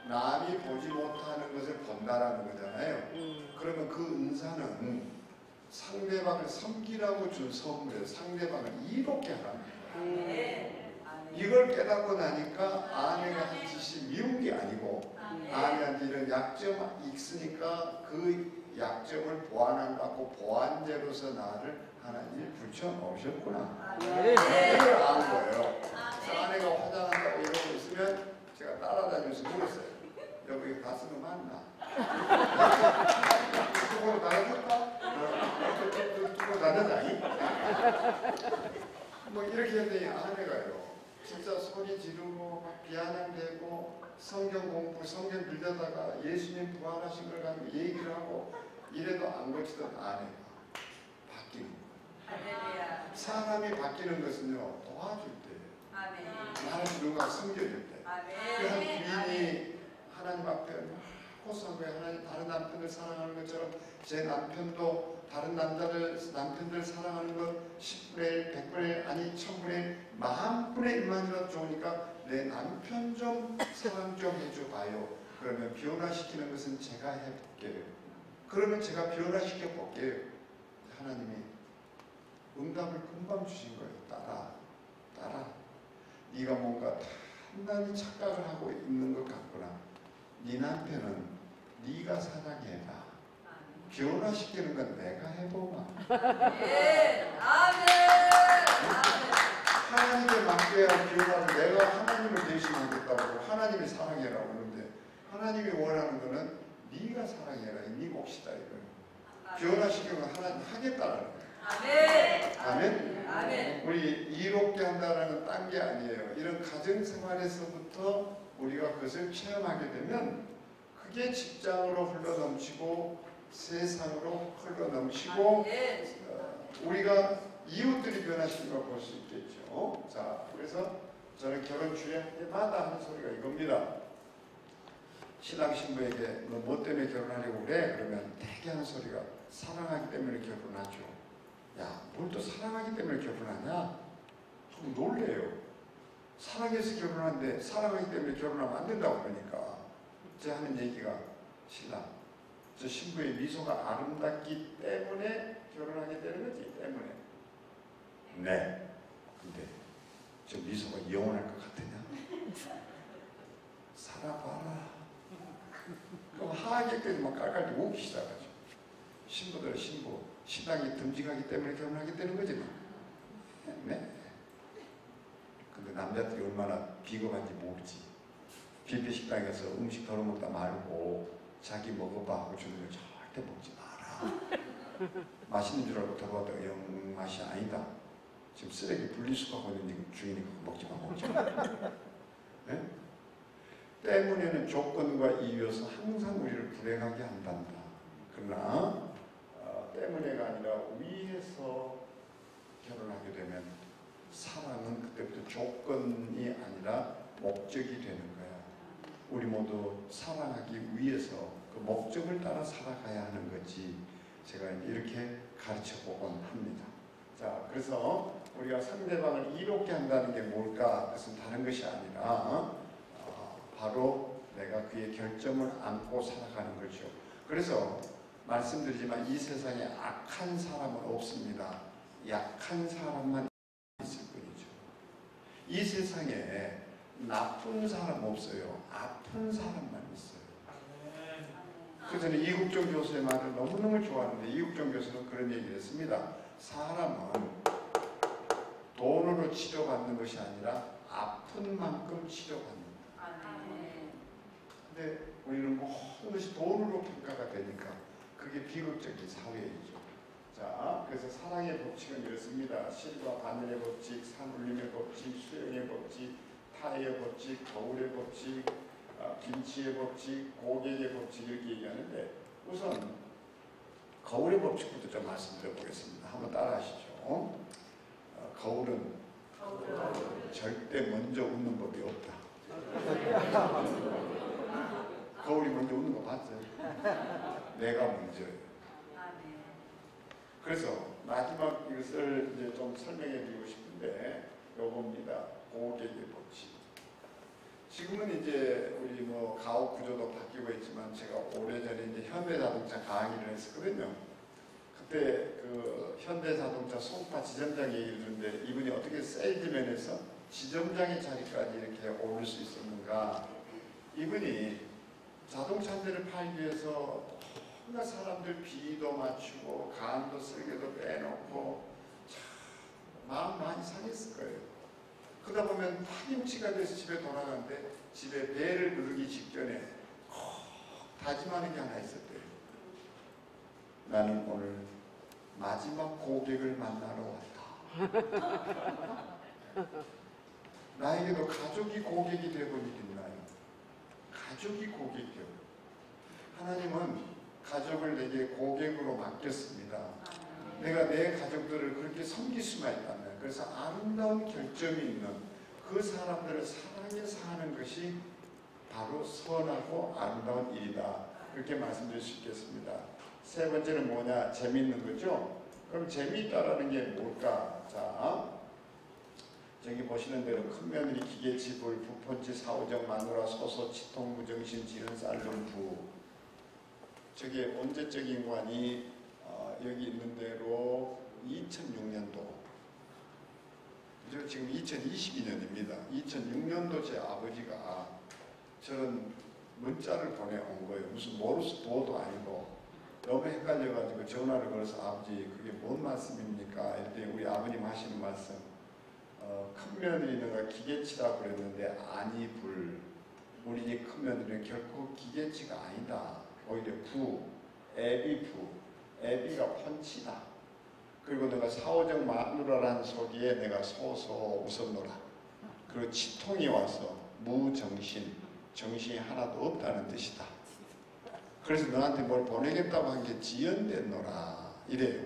[SPEAKER 1] 남이 보지 못하는 것을 본다라는 거잖아요. 그러면 그 은사는 상대방을 섬기라고 준 선물이에요. 상대방을 이롭게 하라는 거예요. 이걸 깨닫고 나니까 아내가 한 짓이 미운 게 아니고 아내한테 이런 약점이 있으니까 그 약점을 보완한다고 보완제로서 나를 하나님이 붙여놓으셨구나. 이걸 안 거예요. 그래서 아내가 화장한다고 이러고 있으면 제가 따라다니면서 물었어요. 여보 이거 다 쓰는 거 맞나? 뚜껑을 닫아줄까? 뚜껑을 닫아자니? 뭐 이렇게 했더니 아내가요. 진짜 소리 지르고 막 비아냥대고 성경 공부, 성경 빌려다가 예수님 부활하신 걸 가지고 얘기를 하고 이래도 안 고치던 아내가 바뀌는 거예요. 사람이 바뀌는 것은요 도와줄 때, 나를 누가 섬겨줄 때. 그 한 부인이 하나님 앞에 호소한 거예요. 하나님 다른 남편을 사랑하는 것처럼 제 남편도 다른 남편들 사랑하는 것 10분의 1, 100분의 1, 아니 1000분의 1, 10,000분의 1만이라도 좋으니까 내 남편 좀 사랑 좀 해줘봐요. 그러면 변화시키는 것은 제가 해볼게요. 그러면 제가 변화시켜 볼게요. 하나님이 응답을 금방 주신 거예요. 따라. 네가 뭔가 단단히 착각을 하고 있는 것 같구나. 네 남편은 네가 사랑해라. 변화시키는 건 내가 해보마.
[SPEAKER 4] 아멘.
[SPEAKER 1] 기억하고 내가 하나님을 대신하겠다고 하나님이 사랑해라고 그러는데 하나님이 원하는 거는 네가 사랑해라. 네 몫이다 이거예요. 변화시키면 하나님 하겠다라는 거예요.
[SPEAKER 4] 아멘.
[SPEAKER 1] 아멘?
[SPEAKER 4] 아멘.
[SPEAKER 1] 우리 이롭게 한다는 딴 게 아니에요. 이런 가정생활에서부터 우리가 그것을 체험하게 되면 그게 직장으로 흘러넘치고 세상으로 흘러넘치고 우리가 이웃들이 변하시는 걸 볼 수 있겠죠. 자, 그래서 저는 결혼 주례할 때마다 하는 소리가 이겁니다. 신랑 신부에게 너 뭐 때문에 결혼하려고 그래? 그러면 되게 하는 소리가 사랑하기 때문에 결혼하죠. 야, 뭘 또 사랑하기 때문에 결혼하냐? 좀 놀래요. 사랑해서 결혼하는데 사랑하기 때문에 결혼하면 안 된다고 그러니까 제가 하는 얘기가 신랑, 저 신부의 미소가 아름답기 때문에 결혼하게 되는 거지. 때문에. 네. 근데 저 미소가 영원할 것 같으냐? 살아봐라. 그럼 하객들이 막 깔깔대고 웃기 시작하죠. 신부들 신부, 신랑이 듬직하기 때문에 결혼하게 되는 거지. 네. 근데 남자들이 얼마나 비겁한지 모르지. 뷔페 식당에서 음식 덜어 먹다 말고 자기 먹어봐 하고 주는 걸 절대 먹지 마라. 맛있는 줄 알고 들어왔다가 영 맛이 아니다. 지금 쓰레기 분리수거하고 있는 중이니까 먹지 마, 먹지 마. 네? 때문에는 조건과 이유여서 항상 우리를 불행하게 한단다. 그러나 때문에가 아니라 위해서 결혼하게 되면 사랑은 그때부터 조건이 아니라 목적이 되는 거야. 우리 모두 사랑하기 위해서 그 목적을 따라 살아가야 하는 거지. 제가 이렇게 가르쳐 보곤 합니다. 자, 그래서 우리가 상대방을 이롭게 한다는 게 뭘까? 그것은 다른 것이 아니라 바로 내가 그의 결점을 안고 살아가는 거죠. 그래서 말씀드리지만 이 세상에 악한 사람은 없습니다. 약한 사람만 있을 뿐이죠. 이 세상에 나쁜 사람 없어요. 아픈 사람만 있어요. 그래서 저는 이국종 교수의 말을 너무너무 좋아하는데 이국종 교수는 그런 얘기를 했습니다. 사람은 돈으로 치료받는 것이 아니라 아픈 만큼 치료받는 근데 우리는 모든 것이 돈으로 평가가 되니까 그게 비극적인 사회이죠. 자, 그래서 사랑의 법칙은 이렇습니다. 실과 바늘의 법칙, 산울림의 법칙, 수영의 법칙, 타의 법칙, 거울의 법칙, 김치의 법칙, 고객의 법칙 이렇게 얘기하는데 우선 거울의 법칙부터 좀 말씀드려 보겠습니다. 한번 따라 하시죠. 거울은 절대 먼저 웃는 법이 없다. 거울이 먼저 웃는 거 봤어요? 내가 먼저예요. 그래서 마지막 이것을 이제 좀 설명해 드리고 싶은데 요겁니다. 고객의 법칙. 지금은 이제 우리 뭐 가옥 구조도 바뀌고 있지만 제가 오래전에 이제 현대자동차 강의를 했었거든요. 그때 그 현대자동차 송파 지점장 얘기를 듣는데 이분이 어떻게 세일즈맨에서 지점장의 자리까지 이렇게 오를 수 있었는가. 이분이 자동차 한 대를 팔기 위해서 온갖 사람들 비도 맞추고 간도 쓸개도 빼놓고 참 마음 많이 상했을 거예요. 그러다 보면 파김치가 돼서 집에 돌아가는데 집에 배를 누르기 직전에 다짐하는 게 하나 있었대요. 나는 오늘 마지막 고객을 만나러 왔다. 나에게도 가족이 고객이 되고 있나요? 가족이 고객이요. 하나님은 가족을 내게 고객으로 맡겼습니다. 내가 내 가족들을 그렇게 섬길 수만 있다면, 그래서 아름다운 결점이 있는 그 사람들을 사랑해서 하는 것이 바로 선하고 아름다운 일이다. 그렇게 말씀드릴 수 있겠습니다. 세 번째는 뭐냐? 재미있는 거죠? 그럼 재미있다라는 게 뭘까? 자, 저기 보시는 대로 큰 며느리 기계치불 부폰치 사오정 마누라 소소 치통 무정신 지른 쌀름 부. 저게 언제적 인관이 여기 있는 대로 2006년도. 지금 2022년입니다. 2006년도 제 아버지가 저런 문자를 보내온 거예요. 무슨 모르스 보도 아니고 너무 헷갈려가지고 전화를 걸어서 아버지 그게 뭔 말씀입니까? 이때 우리 아버님 하시는 말씀. 큰 며느리는 기계치라고 그랬는데 아니 불. 우리 집 큰 며느리는 결코 기계치가 아니다. 오히려 애비부. 애비가 펀치다. 그리고 내가 사오정 마누라란 소리에 내가 소소 웃었노라. 그리고 치통이 와서 무정신, 정신이 하나도 없다는 뜻이다. 그래서 너한테 뭘 보내겠다고 한 게 지연됐노라. 이래요.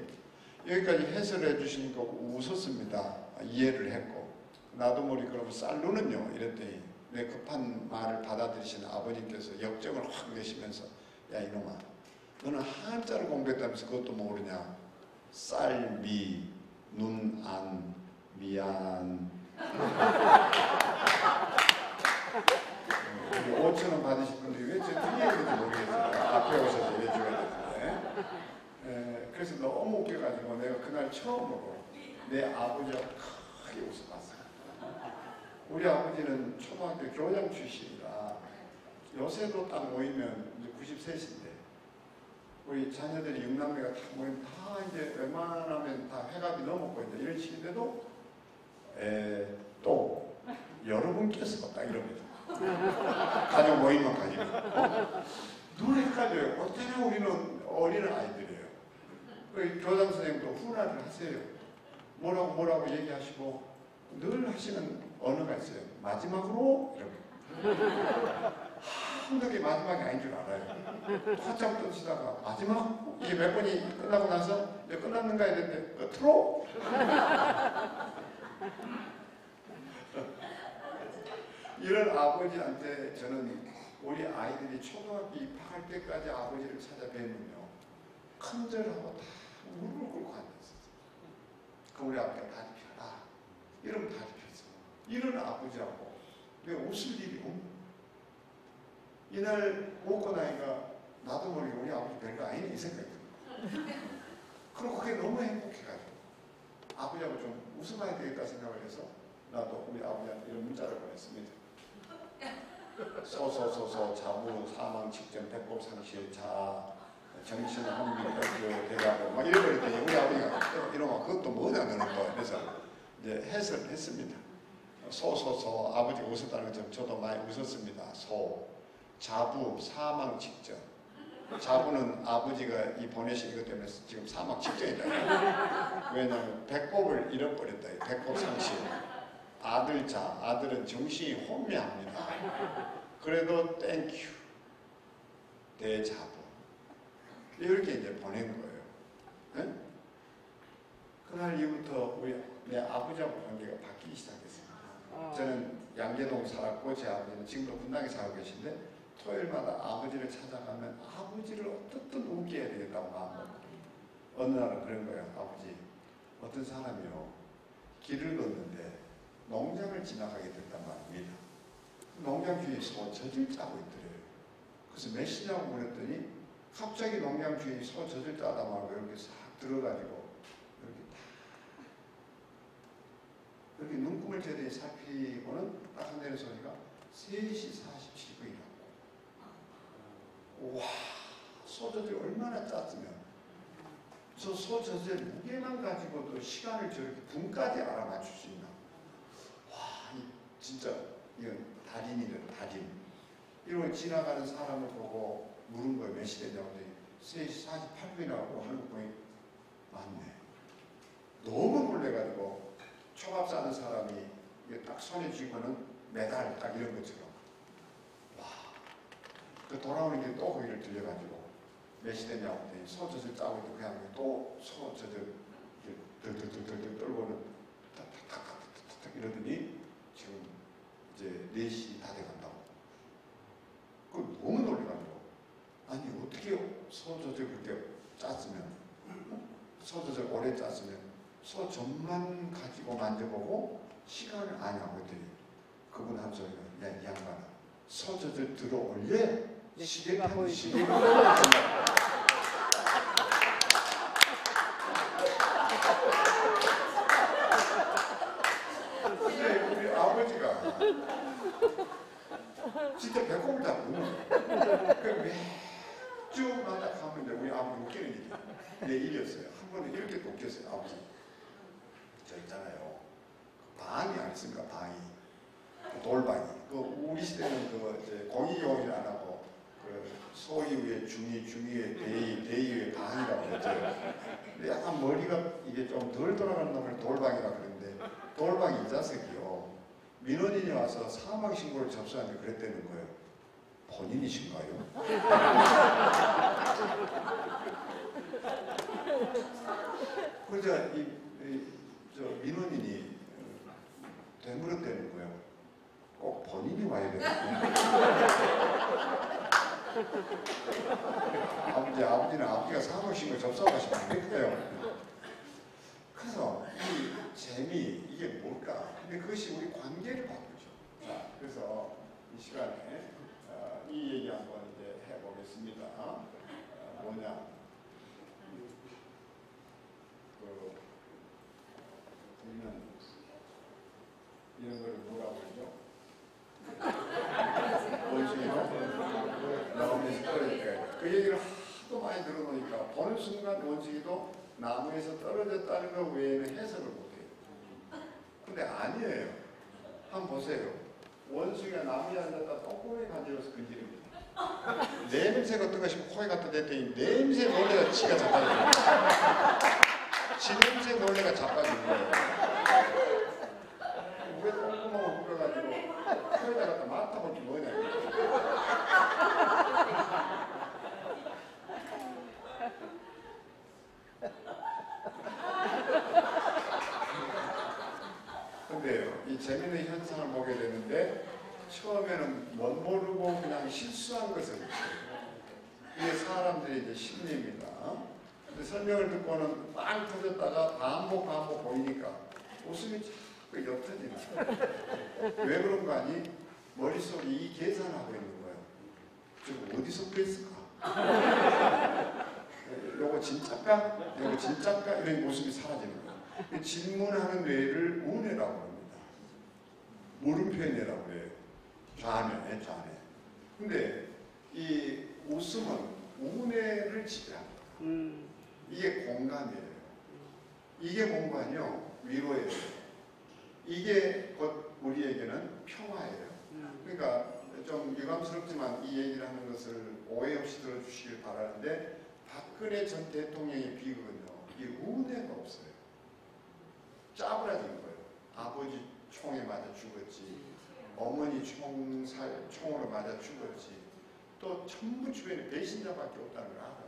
[SPEAKER 1] 여기까지 해설해 주시니까 웃었습니다. 이해를 했고. 나도 모르게 그러면 쌀루는요? 이랬더니 내 급한 말을 받아들이시는 아버님께서 역정을 확 내시면서 야 이놈아 너는 한자를 공부했다면서 그것도 모르냐. 쌀미 눈안 미안 5,000원 받으실 건데 왜 저 뒤에 있는지 모르겠어요. 앞에 오셔서 해줘야 되는데 그래서 너무 웃겨가지고 내가 그날 처음으로 내 아버지와 크게 웃어봤어요. 우리 아버지는 초등학교 교장 출신이라 요새도 딱 모이면 이제 93인데 우리 자녀들이 6남매가 다 모이면 다 이제 웬만하면 다 회갑이 넘었고 이제 이런 식인데도 또 여러분께서 딱 이럽니다. 가족 모임만 가지고 눈 헷갈려요. 어때나 우리는 어린 아이들이에요. 교장 선생님도 훈화를 하세요. 뭐라고 얘기하시고 늘 하시는 언어가 있어요. 마지막으로 이렇게 한국이 마지막이 아닌 줄 알아요. 화장 떠시다가 마지막 이게 몇 번이 끝나고 나서 이제 끝났는가 했는데 끝으로 이런 아버지한테 저는 우리 아이들이 초등학교 입학할 때까지 아버지를 찾아뵈면요 큰절하고 다 무릎을 꿇고 앉았어요. 그 우리 아버지가 다리 펴라 이러면 다리 폈어. 이런 아버지라고 왜 웃을 일이 없는 이날 웃고 나니까 나도 모르게 우리 아버지 별거 아니네 이 생각이 들어요. 그리고 그게 너무 행복해가지고 아버지하고 좀 웃어봐야 되겠다 생각을 해서 나도 우리 아버지한테 이런 문자를 보냈습니다. 소소소소 자부 사망 직전 배꼽 상실 자 정신 혼미 혈교 대가고 막 이래버렸더니 우리 아버지가 이러면 그것도 뭐냐 너는 또 그래서 이제 해설을 했습니다. 소소소 아버지가 웃었다는 것처럼 저도 많이 웃었습니다. 소 자부 사망 직전 자부는 아버지가 이 보내신 것 때문에 지금 사망 직전이다. 왜냐하면 배꼽을 잃어버렸다. 배꼽 상실 아들 자 아들은 정신이 혼미합니다. 그래도 땡큐 대자부 이렇게 이제 보낸 거예요. 네? 그날 이후부터 내 아버지하고 관계가 바뀌기 시작했습니다. 저는 양재동 살았고 제 아버지는 지금도 분당에 살고 계신데 토요일마다 아버지를 찾아가면 아버지를 어떻든 웃게 해야 되겠다고 마음먹고 어느 날은 그런 거예요. 아버지 어떤 사람이요 길을 걷는데 농장을 지나가게 됐단 말입니다. 농장 주위에 소 젖을 짜고 있더래요. 그래서 몇 시냐고 물었더니 갑자기 농장 주위에 소 젖을 짜다 말고 이렇게 싹 들어가지고 이렇게 눈금을 제대로 살피고는 딱 내는 소리가 3시 47분이라고. 와, 소젖이 얼마나 짰으면 저 소젖의 무게만 가지고도 시간을 저렇게 분까지 알아맞출 수 있나. 와, 진짜 이건 달인이래, 달인. 이러고 지나가는 사람을 보고 물은 거예요. 몇 시 되냐고. 3시 48분이라고 한국 분이 맞네. 너무 놀래가지고 초밥 사는 사람이 딱 손에 쥐고는 메달 딱 이런 것처럼 와, 그 돌아오는 길에 또 거기를 들려가지고 몇 시 되냐고 했더니 소젖을 짜고 있고 그냥 또 소젖을 들들들들 떨고는 탁탁탁탁탁 이러더니 지금 이제 4시 다 돼간다고. 그 너무 놀래가지고 아니 어떻게 소젖을 그렇게 짰으면 소젖을 오래 짰으면 소젖만 가지고 만져보고 시간을 아냐고 했더니 그분 한 소리가 야 이 양반아 소젖을 들어 올려 시계가 보이지. 근데 우리 아버지가 진짜 배꼽을 다 묻는 거예요. 매주마다 가면 이제 우리 아버지 웃기는 일이 내 일이었어요. 한 번은 이렇게 또 웃겼어요. 아버지 저 있잖아요. 방이 아니습니까? 방이. 돌방이. 그 우리 시대는 그 이제 공의용일 안 하고 그 소위 위에 중위, 중위에 대위, 대위 위에 방이라고 했죠. 근데 약간 머리가 이게 좀 덜 돌아가는 놈을 돌방이라고 그러는데 돌방이 이 자석이요. 민원인이 와서 사망 신고를 접수하는데 그랬다는 거예요. 본인이신가요? 그러자 저 민원인이 되물었다는 거예요. 꼭 본인이 와야 되는 아버지는 아버지가 사망 신고 접수하시면 안 될까요? 그래서 이 재미 이게 뭘까? 근데 그것이 우리 관계를 바꾸죠. 자, 그래서 이 시간에 이 얘기 한번 이제 해보겠습니다. 뭐냐? 우리는 이런 거를 뭐라고 그러죠? 원숭이도 나무에서 떨어질 때 그 얘기를 하도 많이 들어보니까 어느 순간 원숭이도 나무에서 떨어졌다는 것 외에는 해석을 못해요. 근데 아니에요. 한번 보세요. 원숭이가 나무에 앉았다 똥꼬에 간지러서 건지릅니다. 냄새가 어떤가 싶고 코에 갖다 댔더니 냄새 놀래가 지가 자빠져요. 지 냄새 놀래가 자빠진 거예요. 왜 똥구멍을 뿌려가지고 코에다 갖다 맡아볼 게 뭐냐. 근데요, 이 재미있는 현상을 보게 되는데 처음에는 못 모르고 그냥 실수한 것을 이게 사람들이 이제 심리입니다. 근데 설명을 듣고는 빵 터졌다가 반복 보이니까 웃음이 자꾸 옅어지는 거예요. 왜 그런 거 아니? 머릿속에 이 계산하고 있는 거예요. 지금 어디서 그랬을까? 요거 진짜까? 요거 진짜까? 이런 모습이 사라지는 거예요. 질문하는 뇌를 우뇌라고 합니다. 물음표뇌라고 해요. 좌뇌. 근데 이 웃음은 우뇌를 지배합니다. 이게 공감이에요. 이게 뭔가요? 위로예요. 이게 곧 우리에게는 평화예요. 그러니까 좀 유감스럽지만 이 얘기를 하는 것을 오해 없이 들어주시길 바라는데 박근혜 전 대통령의 비극은요. 이 우뇌가 없어요. 짜부라진 거예요. 아버지 총에 맞아 죽었지. 어머니 총으로 맞아 죽었지. 또 전부 주변에 배신자밖에 없다는 걸 알아요.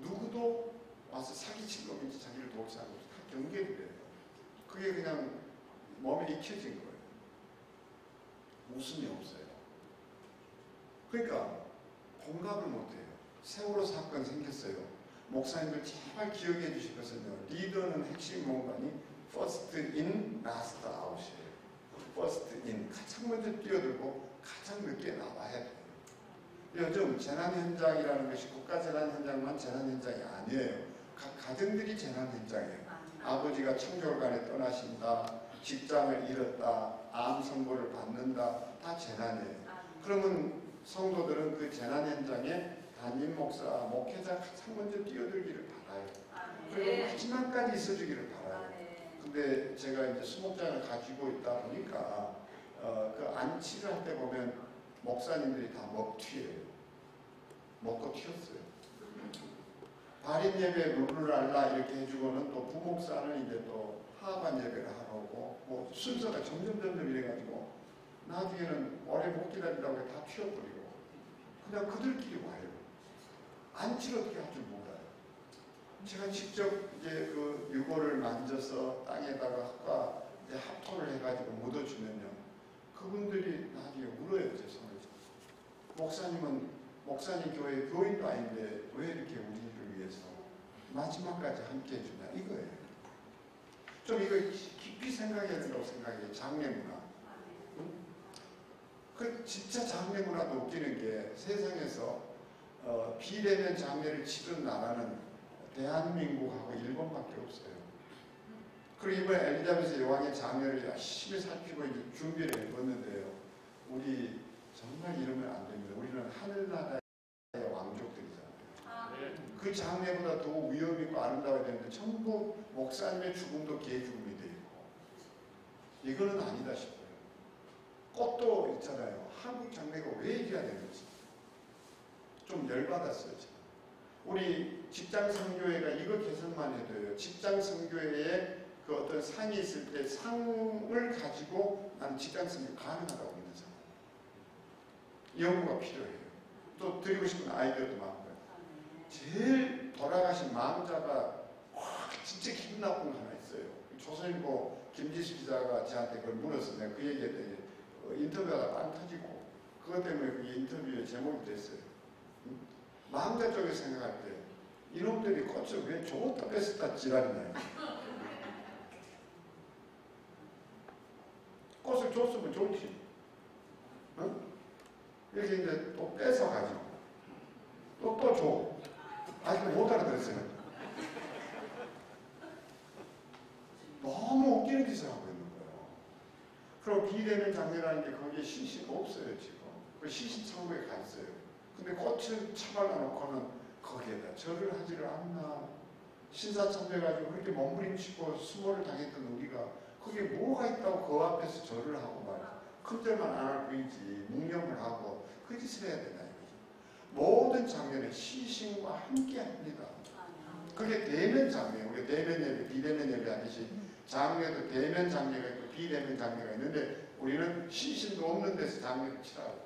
[SPEAKER 1] 누구도 와서 사기친 놈인지 자기를 도울 사람이 다 경계를 해요. 그게 그냥 몸에 익혀진 거예요. 웃음이 없어요. 그러니까 공감을 못해요. 세월호 사건 생겼어요. 목사님들 제발 기억해 주실 것은요. 리더는 핵심 뭔가니 first in, last out이에요. first in, 가장 먼저 뛰어들고 가장 늦게 나와야 돼요. 요즘 재난 현장이라는 것이 국가 재난 현장만 재난 현장이 아니에요. 각 가정들이 재난 현장이에요. 아버지가 청결간에 떠나신다, 직장을 잃었다, 암 선고를 받는다, 다 재난이에요. 그러면 성도들은 그 재난 현장에 담임 목사, 목회자 가장 먼저 뛰어들기를 바라요. 그리고 마지막까지 있어주기를 바라요. 근데 제가 이제 수목장을 가지고 있다 보니까 그 안치를 할 때 보면 목사님들이 다 먹튀예요. 먹고 튀었어요. 발인 예배 룰루랄라 이렇게 해주고는 또 부목사는 이제 또 하반 예배를 하러 오고 뭐 순서가 점점 이래가지고 나중에는 오래 못 기다리라고 다 튀어버리고 그냥 그들끼리 와요. 안치를 어떻게 할 줄 몰라요. 제가 직접 이제 그 유골을 만져서 땅에다가 이제 합토를 해가지고 묻어주면요. 그분들이 나중에 울어요. 제 손을 잡고. 목사님은 목사님 교회 교인도 아닌데 왜 이렇게 우리를 위해서 마지막까지 함께 해주냐 이거예요. 좀 이거 깊이 생각해야 된다고 생각해요. 장례 문화. 그 진짜 장례 문화도 웃기는 게 세상에서 비대면 장례를 치른 나라는 대한민국하고 일본밖에 없어요. 그리고 이번에 엘리자베스 여왕의 장례를 열심히 살피고 이제 준비를 해봤는데요. 우리 정말 이러면 안 됩니다. 우리는 하늘나라의 왕족들이잖아요. 그 장례보다 더 위험 있고 아름다워야 되는데 전부 목사님의 죽음도 개 죽음이 돼 있고 이거는 아니다 싶어요. 꽃도 있잖아요. 한국 장례가 왜 이래야 되는지 좀 열받았어요. 제가. 우리 직장 선교회가 이거 개선만 해도요. 직장 선교회에 그 어떤 상이 있을 때 상을 가지고 나는 직장 선교 가능하다고 믿는 사람. 연구가 필요해요. 또 드리고 싶은 아이디어도 많고요. 제일 돌아가신 마음자가 진짜 기분 나쁜 거 하나 있어요. 조선일보 김지수 기자가 저한테 그걸 물어서 내가 그 얘기했더니 인터뷰하다 빵 터지고 그것 때문에 그게 인터뷰의 제목이 됐어요. 마음자 쪽에 생각할 때 이놈들이 꽃을 왜 좋다 뺐었다 지랄이냐. 꽃을 줬으면 좋지. 어? 이렇게 이제 또 뺏어가지고 또 줘. 아직 못 알아들었어요. 너무 웃기는 짓을 하고 있는 거예요. 그리고 비대면 장례라는 게 거기에 시신 없어요, 지금. 그 시신 창고에 가 있어요. 근데 꽃을 처발라 놓고는 거기에다 절을 하지를 않나. 신사참배가지고 그렇게 몸부림치고 수모를 당했던 우리가 거기에 뭐가 있다고 그 앞에서 절을 하고 말이야. 큰절만 안 할 뿐이지 묵념을 하고 그 짓을 해야 되나 이거죠. 모든 장례는 시신과 함께 합니다. 그게 대면 장례, 우리가 대면 예배, 비대면 예배 하듯이 장례도 대면 장례가 있고 비대면 장례가 있는데 우리는 시신도 없는 데서 장례를 치라고.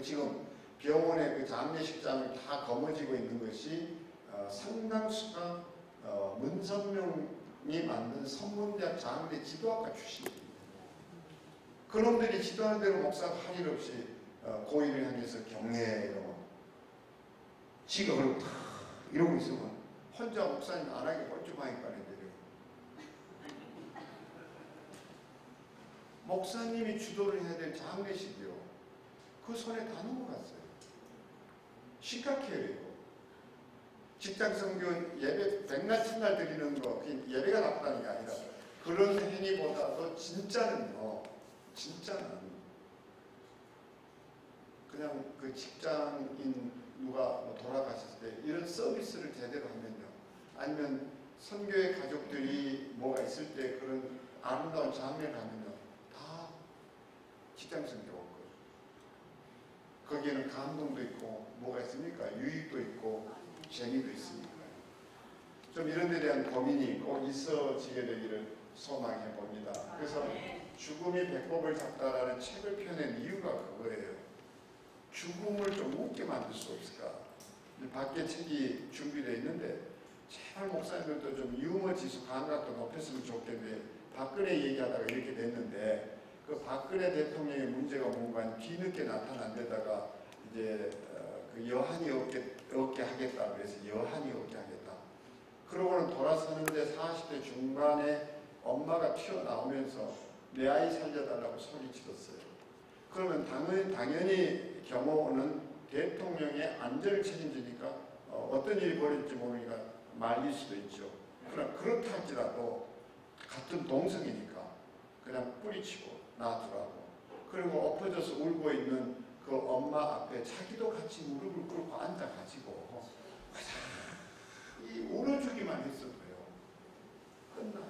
[SPEAKER 1] 지금 병원의 그 장례식장을 다 거머쥐고 있는 것이 상당수가 문선명이 만든 선문대학 장례 지도학과 출신입니다. 그놈들이 지도하는 대로 목사가 할 일 없이 고인을 향해서 경례 이러고 지가 그러고 다 이러고 있으면 혼자 목사님 안 하게 뻘쭘하니까 내려. 목사님이 주도를 해야 될 장례식이요. 그 손에 다 넘어갔어요. 심각해요, 이거. 직장 선교 예배 백날 첫날 드리는 거, 그 예배가 나쁘다는 게 아니라 그런 행위보다도 진짜는요, 진짜는 그냥 그 직장인 누가 돌아가셨을 때 이런 서비스를 제대로 하면요. 아니면 선교의 가족들이 뭐가 있을 때 그런 아름다운 장례를 하면요. 다 직장 선교가 올 거예요. 거기에는 감동도 있고 뭐가 있습니까? 유익도 있고 재미도 있으니까요. 좀 이런 데 대한 고민이 꼭 있어지게 되기를 소망해 봅니다. 그래서 죽음이 배꼽을 잡다라는 책을 펴낸 이유가 그거예요. 죽음을 좀 웃게 만들 수 없을까? 밖에 책이 준비되어 있는데 제발 목사님들도 좀 유머 지수 감각도 높였으면 좋겠는데 박근혜 얘기하다가 이렇게 됐는데 그 박근혜 대통령의 문제가 뭔가 뒤늦게 나타난 데다가 이제 그 여한이 없게 하겠다 그래서 여한이 없게 하겠다. 그러고는 돌아서는데 40대 중반에 엄마가 튀어나오면서 내 아이 살려달라고 소리치렀어요. 그러면 당연히 경호원은 대통령의 안전을 책임지니까 어떤 일이 벌어질지 모르니까 말릴 수도 있죠. 그러나 그렇다 할지라도 같은 동성이니까 그냥 뿌리치고 놔두라고. 그리고 엎어져서 울고 있는 그 엄마 앞에 자기도 같이 무릎을 꿇고 앉아가지고 이 울어주기만 했어도요. 끝나.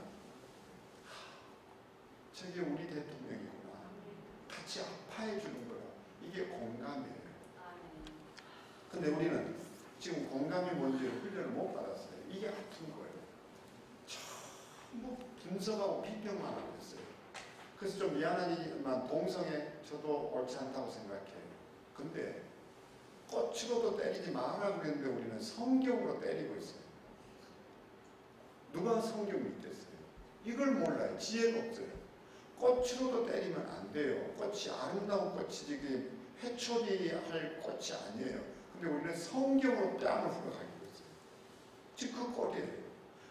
[SPEAKER 1] 저게 우리 대통령이구나. 같이 아파해 주는 거야. 이게 공감이에요. 근데 우리는 지금 공감이 뭔지를 훈련을 못 받았어요. 이게 아픈 거예요. 전부 분석하고 비평만 하고 있어요. 그래서 좀 미안하지만 동성애 저도 옳지 않다고 생각해요. 근데 꽃으로도 때리지 마라 그랬는데 우리는 성경으로 때리고 있어요. 누가 성경 믿겠어요? 이걸 몰라요. 지혜가 없어요. 꽃으로도 때리면 안 돼요. 꽃이 아름다운 꽃이지 회초리할 꽃이 아니에요. 근데 우리는 성경으로 뺨을 후려가기로 했어요. 즉 그 꼴이에요.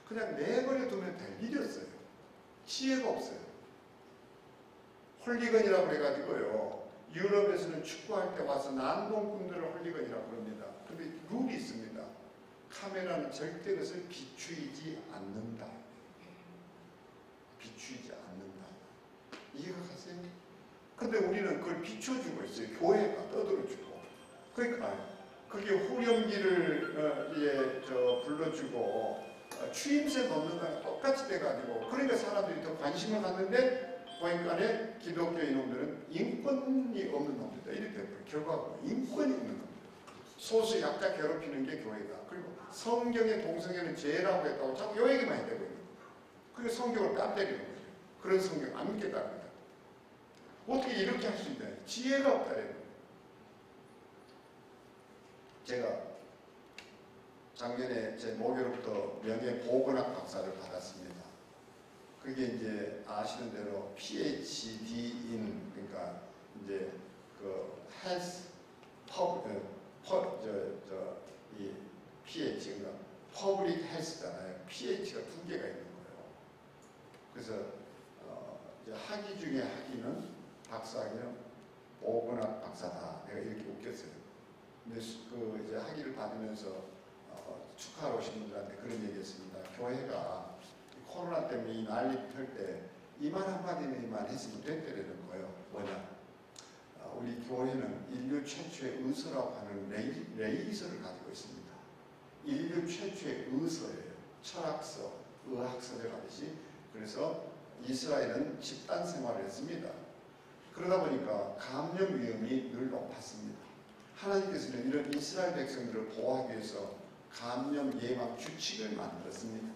[SPEAKER 1] 그냥 내버려 두면 될 일이었어요. 지혜가 없어요. 홀리건이라고 그래가지고요. 유럽에서는 축구할 때 와서 난동꾼들을 홀리건이라고 그럽니다. 근데 룰이 있습니다. 카메라는 절대 그것을 비추이지 않는다. 비추이지 않는다. 이해가 가세요? 근데 우리는 그걸 비춰주고 있어요. 교회가 떠들어주고. 그러니까 그게 후렴기를 불러주고 추임새 넣는 거랑 똑같이 돼가지고 그러니까 사람들이 더 관심을 갖는데 보니까 기독교 이놈들은 인권이 없는 놈들이다. 이렇게 돼버려요. 결과적으로 인권이 없는 놈들. 소수 약자 괴롭히는 게 교회다. 그리고 성경의 동성애는 죄라고 했다고 자꾸 요 얘기만 해대고 있는 거예요. 그리고 성경을 뺨 때리는 거죠. 그런 성경 안 믿겠다는 어떻게 이렇게 할 수 있냐. 지혜가 없다는 거예요. 제가 작년에 제 모교로부터 명예보건학 박사를 받았습니다. 그게 이제 아시는 대로 PhD인, 그러니까 이제 그 헬스 이 PH가 퍼블릭 헬스잖아요. PH가 두 개가 있는 거예요. 그래서 이제 학위 중에 학위는 박사학위는 보건학 박사다. 내가 이렇게 웃겼어요. 근데 그 이제 학위를 받으면서 축하하러 오신 분들한테 그런 얘기했습니다. 교회가 코로나 때문에 이 난리 펼 때 이만 한마디는 이만 했으면 됐다는 거예요. 뭐냐? 우리 교회는 인류 최초의 의서라고 하는 레이서를 가지고 있습니다. 인류 최초의 의서예요. 철학서, 의학서를 하듯이. 그래서 이스라엘은 집단 생활을 했습니다. 그러다 보니까 감염 위험이 늘 높았습니다. 하나님께서는 이런 이스라엘 백성들을 보호하기 위해서 감염 예방 규칙을 만들었습니다.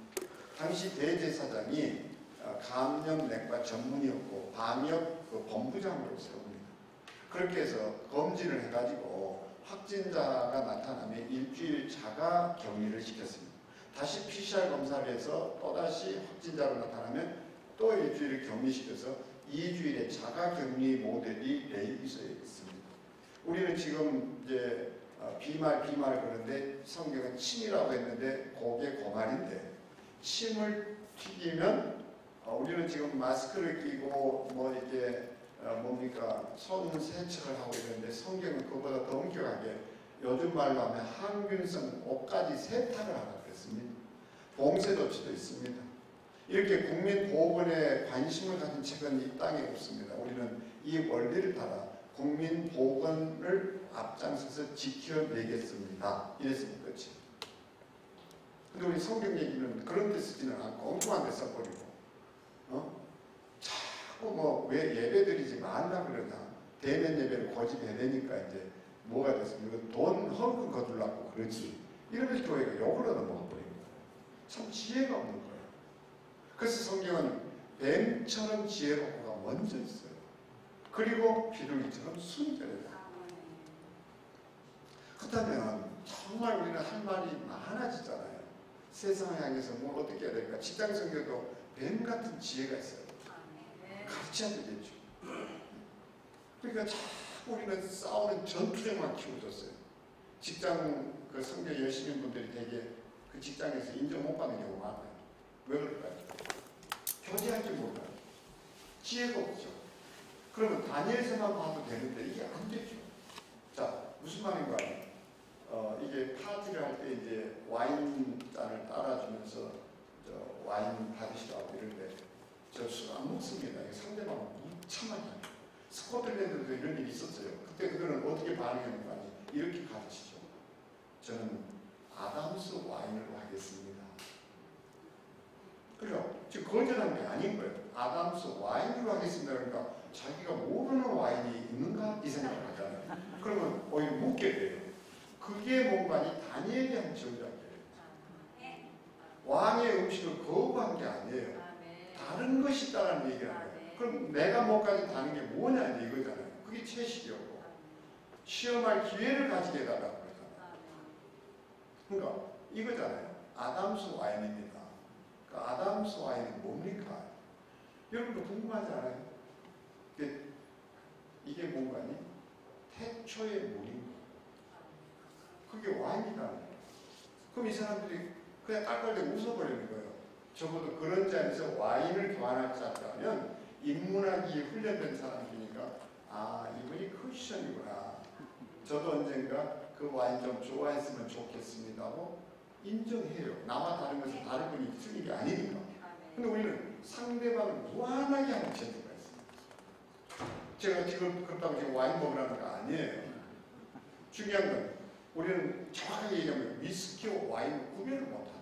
[SPEAKER 1] 당시 대제사장이 감염내과 전문이었고 방역 본부장으로 세웁니다. 그렇게 해서 검진을 해가지고 확진자가 나타나면 일주일 자가 격리를 시켰습니다. 다시 PCR 검사를 해서 또다시 확진자로 나타나면 또 일주일을 격리시켜서 2주일의 자가 격리 모델이 레이기서에 있습니다. 우리는 지금 이제 비말 그러는데 성경은 침이라고 했는데 그게 고말인데 침을 튀기면 우리는 지금 마스크를 끼고 뭐 이렇게 뭡니까 손 세척을 하고 이러는데 성경은 그보다 더 엄격하게 요즘 말로 하면 항균성 옷까지 세탁을 하라고 했습니다. 봉쇄조치도 있습니다. 이렇게 국민보건에 관심을 가진 책은 이 땅에 없습니다. 우리는 이 원리를 따라 국민보건을 앞장서서 지켜내겠습니다. 이랬으면 끝이. 근데 우리 성경 얘기는 그런 데 쓰지는 않고 엉뚱한 데 써버리고 자꾸 뭐 왜 예배 드리지 말라 그러나 대면 예배를 고집해야 되니까 이제 뭐가 됐습니까? 돈 헌금 거둘라고 그러지. 이러면서 교회가 욕을 얻어먹어버린 거예요. 참 지혜가 없는 거예요. 그래서 성경은 뱀처럼 지혜롭고가 먼저 있어요. 그리고 비둘기처럼 순결해요. 그렇다면 정말 우리는 할 말이 많아지잖아요. 세상을 향해서 뭘 어떻게 해야 될까? 직장 생겨도 뱀 같은 지혜가 있어요. 가르쳐야 되겠죠. 그러니까 자꾸 우리는 싸우는 전투력만 키워줬어요. 직장 그 성경 열심히 분들이 되게 그 직장에서 인정 못 받는 경우가 많아요. 왜 그럴까요? 교제할 줄 몰라요. 지혜가 없죠. 그러면 다니엘서만 봐도 되는데 이게 안 되죠. 자, 무슨 말인가 하면 이게 파티를 할 때 이제 와인잔을 따라주면서 와인 받으시라고 이러는데 저 술 안 먹습니다. 상대방은 무참하게 합니다. 스코틀랜드도 이런 일이 있었어요. 그때 그들은 어떻게 반응했는가 하니 이렇게 가르치죠. 저는 아담스 와인으로 하겠습니다. 그래요. 지금 거절한 게 아닌 거예요. 아담스 와인으로 하겠습니다. 그러니까 자기가 모르는 와인이 있는가? 이 생각을 하잖아요. 그러면 오히려 묻게 돼요. 그게 뭔가 이 다니엘이 한 전략이에요. 왕의 음식을 거부한 게 아니에요. 다른 것이 있다는 얘기를 하는 거예요. 그럼 내가 뭐까지 다른 게 뭐냐 이거잖아요. 그게 채식이었고 시험할 기회를 가지게 해달라고 그러잖아요. 그러니까 이거잖아요. 아담스 와인입니다. 그 아담스 와인이 뭡니까? 여러분도 궁금하지 않아요? 이게 뭔가니? 태초의 물인 거예요. 그게 와인이다. 그럼 이 사람들이 그냥 깔깔대고 웃어버리는 거예요. 적어도 그런 자리에서 와인을 교환할 자라면 인문학이 훈련된 사람이니까 아 이분이 크리스천이구나. 저도 언젠가 그 와인 좀 좋아했으면 좋겠습니다 하고 인정해요. 나와 다른 것은 다른 분이 틀린 게 아니니까. 근데 우리는 상대방을 무한하게 하는 재주가 있습니다. 제가 지금 그렇다고 지금 와인 먹으라는 거 아니에요. 중요한 건 우리는 정확하게 얘기하면 위스키와 와인을 구별을 못한다.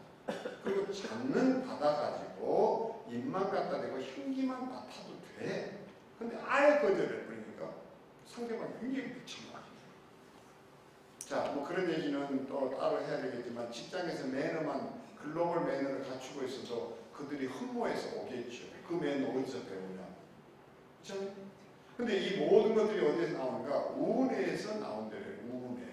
[SPEAKER 1] 그리고 잔은 받아가지고 입맛 입만 갖다 대고 흉기만 맡아도 돼. 근데 아예 거절해 버리니까 상대방이 굉장히 미친거야. 자, 뭐 그런 얘기는 또 따로 해야 되겠지만 직장에서 매너만 글로벌 매너를 갖추고 있어도 그들이 흠모해서 오겠죠. 그 매너 어디서 배우냐? 그렇죠? 근데 이 모든 것들이 어디에서 나오는가? 우뇌에서 나온대요. 우뇌.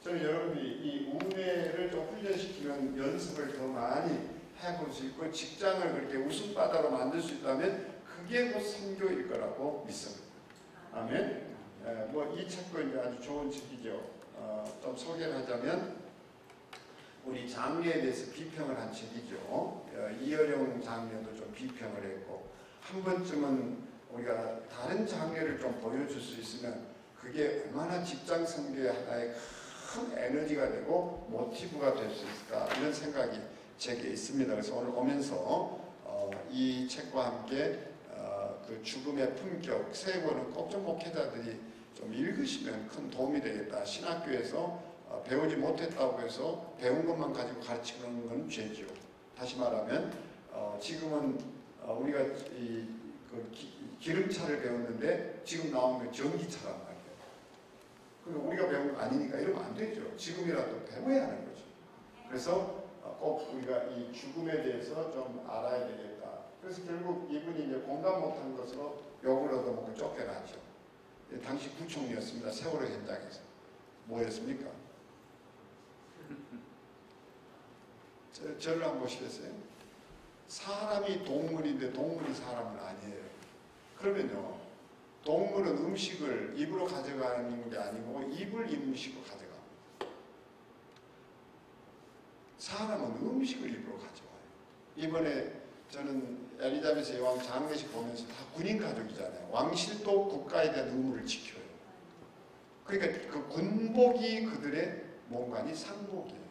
[SPEAKER 1] 저는 여러분이 이 우뇌를 좀 훈련시키면 연습을 더 많이 해볼 수 있고 직장을 그렇게 웃음바다로 만들 수 있다면 그게 곧 선교일 거라고 믿습니다. 아멘. 뭐 이 책도 이제 아주 좋은 책이죠. 좀 소개를 하자면 우리 장례에 대해서 비평을 한 책이죠. 이어령 장례도 좀 비평을 했고 한 번쯤은 우리가 다른 장례를 좀 보여줄 수 있으면 그게 얼마나 직장 선교의 하나의 큰 에너지가 되고 모티브가 될 수 있을까 이런 생각이 제게 있습니다. 그래서 오늘 오면서 이 책과 함께 그 죽음의 품격 세 권은 꼭 좀 목회자들이 좀 읽으시면 큰 도움이 되겠다. 신학교에서 배우지 못했다고 해서 배운 것만 가지고 가르치는 건 죄죠. 다시 말하면 지금은 우리가 기름차를 배웠는데 지금 나오는 전기차란 말이에요. 그러니까 우리가 배운 거 아니니까 이러면 안 되죠. 지금이라도 배워야 하는 거죠. 그래서 꼭 우리가 이 죽음에 대해서 좀 알아야 되겠다. 그래서 결국 이분이 이제 공감 못한 것으로 욕을 얻어먹고 쫓겨났죠. 당시 부총리였습니다. 세월호 현장에서. 뭐였습니까? 저를 한번 보시겠어요? 사람이 동물인데 동물이 사람은 아니에요. 그러면요. 동물은 음식을 입으로 가져가는 게 아니고 입을 음식으로 가져갑니다. 사람은 음식을 입으로 가져와요. 이번에 저는 엘리자베스 여왕 장례식 보면서 다 군인 가족이잖아요. 왕실도 국가에 대한 의무를 지켜요. 그러니까 그 군복이 그들의 뭔가니 상복이에요.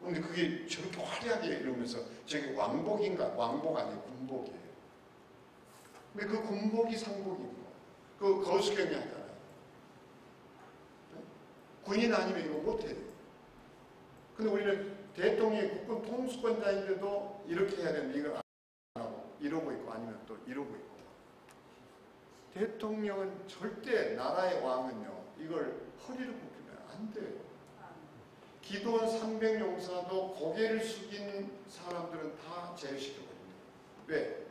[SPEAKER 1] 근데 그게 저렇게 화려하게 이러면서 저게 왕복인가? 왕복 아니에요. 군복이에요. 근데 그 군복이 상복이고 그 거수경이 하잖아요. 군인 아니면 이거 못해요. 근데 우리는 대통령이 국군 통수권자인데도 이렇게 해야 되는데 이걸 안 하고 이러고 있고 아니면 또 이러고 있고. 대통령은 절대 나라의 왕은요 이걸 허리를 굽히면 안 돼요. 기도원 300용사도 고개를 숙인 사람들은 다 제외시켜버립니다. 왜?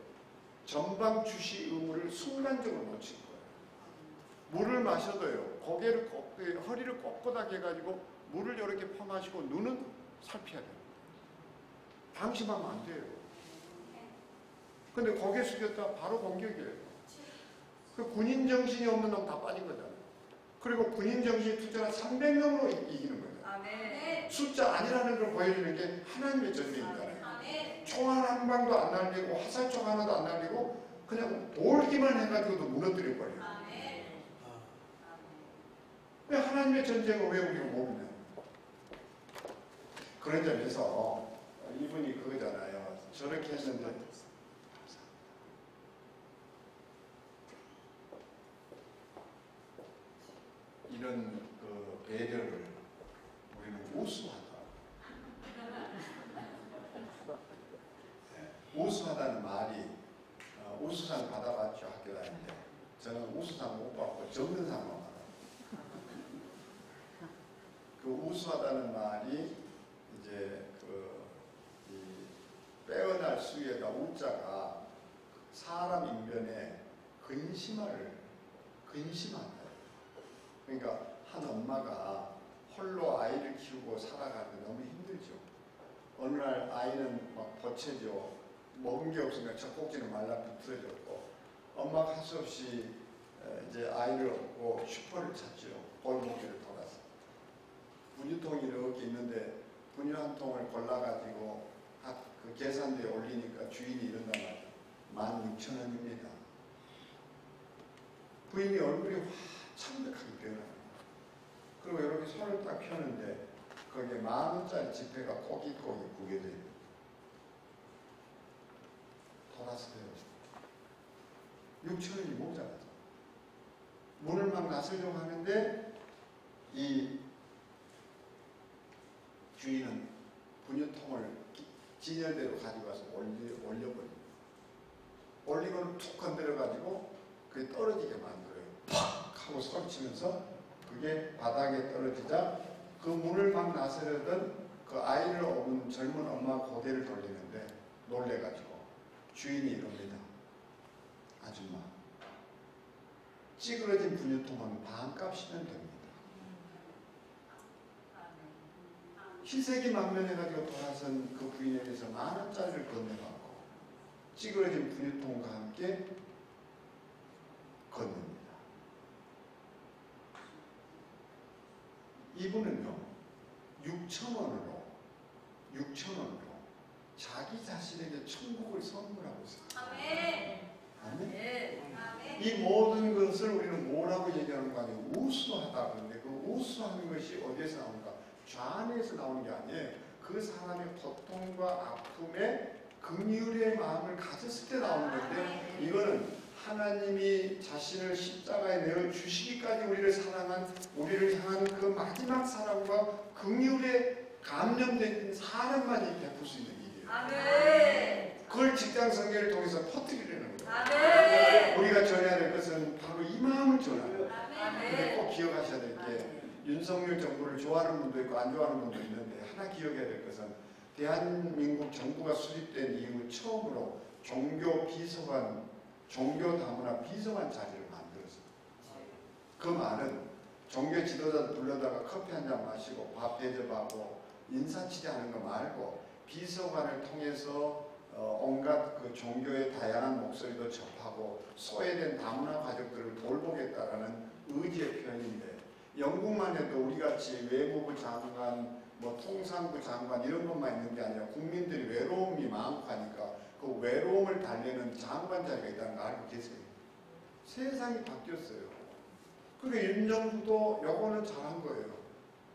[SPEAKER 1] 전방 주시 의무를 순간적으로 놓친 거예요. 물을 마셔도요 고개를 허리를 꼿꼿하게 해가지고 물을 이렇게 퍼마시고 눈은 살펴야 돼요. 방심하면 안 돼요. 근데 고개 숙였다 바로 공격이에요. 그 군인 정신이 없는 놈 다 빠진 거잖아요. 그리고 군인 정신이 투자한 300명으로 이기는 거예요.
[SPEAKER 4] 아멘.
[SPEAKER 1] 숫자 아니라는 걸 보여주는 게 하나님의 전쟁이잖아요. 총알 한 방도 안 날리고 화살총 하나도 안 날리고 그냥 돌기만 해가지고도 무너뜨려 버려요. 왜 하나님의 전쟁을 왜 우리가 모르냐? 그런 점에서 이분이 그거잖아요. 저렇게 했는데 이런 그 배려를 우리는 우수하다. 우수하다는 말이 우수상 받아봤죠. 학교 다닐 때. 저는 우수상 못 받고 정근상만 받았어요. 그 우수하다는 말이 이제 빼어날 수에다 우자가 사람 인변에 근심한다. 그러니까 한 엄마가 홀로 아이를 키우고 살아가는데 너무 힘들죠. 어느 날 아이는 막 버체죠. 먹은 게 없으니까 젖꼭지는 말라 비틀어졌고 엄마가 할 수 없이 이제 아이를 얻고 슈퍼를 찾죠. 골목길을 돌아서 분유통이 이렇게 있는데 분유 한 통을 골라가지고 그 계산대에 올리니까 주인이 이런단 말이야. 16,000원입니다. 부인이 얼굴이 화창백하게 변해요. 그리고 이렇게 손을 딱 펴는데 거기에 10,000원짜리 지폐가 꼬깃꼬깃 구겨져 있는. 돌아서요. 6,000원이 모자라죠. 문을만 나서려고 하는데 이 주인은 분유통을 진열대로 가지고 와서 올려버립니다. 올리고는 툭 건드려가지고 그게 떨어지게 만들어요. 팍 하고 소리치면서 그게 바닥에 떨어지자 그 문을 막 나서려던 그 아이를 업은 젊은 엄마 고개를 돌리는데 놀래가지고 주인이 이럽니다. 아줌마, 찌그러진 분유통은 반값이면 됩니다. 희색이 만면해가지고 돌아선 그 부인에게서 10,000원짜리를 건네받고 찌그러진 분유통과 함께 건넵니다. 이분은요 6,000원으로 자기 자신에게 천국을 선물하고 있습니다.
[SPEAKER 4] 아멘.
[SPEAKER 1] 아멘.
[SPEAKER 4] 아멘.
[SPEAKER 1] 이 모든 것을 우리는 뭐라고 얘기하는 거 아니에요? 우수하다 그러는데 그 우수하는 것이 어디에서 나오는가? 좌안에서 나오는 게 아니에요. 그 사람의 고통과 아픔에 긍휼의 마음을 가졌을 때 나오는 건데 이거는 하나님이 자신을 십자가에 내어 주시기까지 우리를 사랑한 우리를 향한 그 마지막 사랑과 긍휼에 감염된 사람만이 베풀 수 있는 일이에요.
[SPEAKER 4] 아멘.
[SPEAKER 1] 그걸 직장 성계를 통해서 퍼뜨리려는 거예요.
[SPEAKER 4] 아멘.
[SPEAKER 1] 우리가 전해야 될 것은 바로 이 마음을 전하는 거예요.
[SPEAKER 4] 아멘.
[SPEAKER 1] 근데 꼭 기억하셔야 될 게 윤석열 정부를 좋아하는 분도 있고 안 좋아하는 분도 있는데 하나 기억해야 될 것은 대한민국 정부가 수립된 이후 처음으로 종교 비서관, 종교 다문화 비서관 자리를 만들었어요. 그 말은 종교 지도자 불러다가 커피 한 잔 마시고 밥 대접하고 인사치레하는 거 말고 비서관을 통해서 온갖 그 종교의 다양한 목소리도 접하고 소외된 다문화 가족들을 돌보겠다라는 의지의 표현인데 영국만 해도 우리같이 외무부 장관, 뭐 통상부 장관 이런 것만 있는 게 아니라 국민들이 외로움이 많고 하니까 그 외로움을 달래는 장관 자리가 있다는 거 알고 계세요? 세상이 바뀌었어요. 그러니까 윤정부도 요거는 잘한 거예요.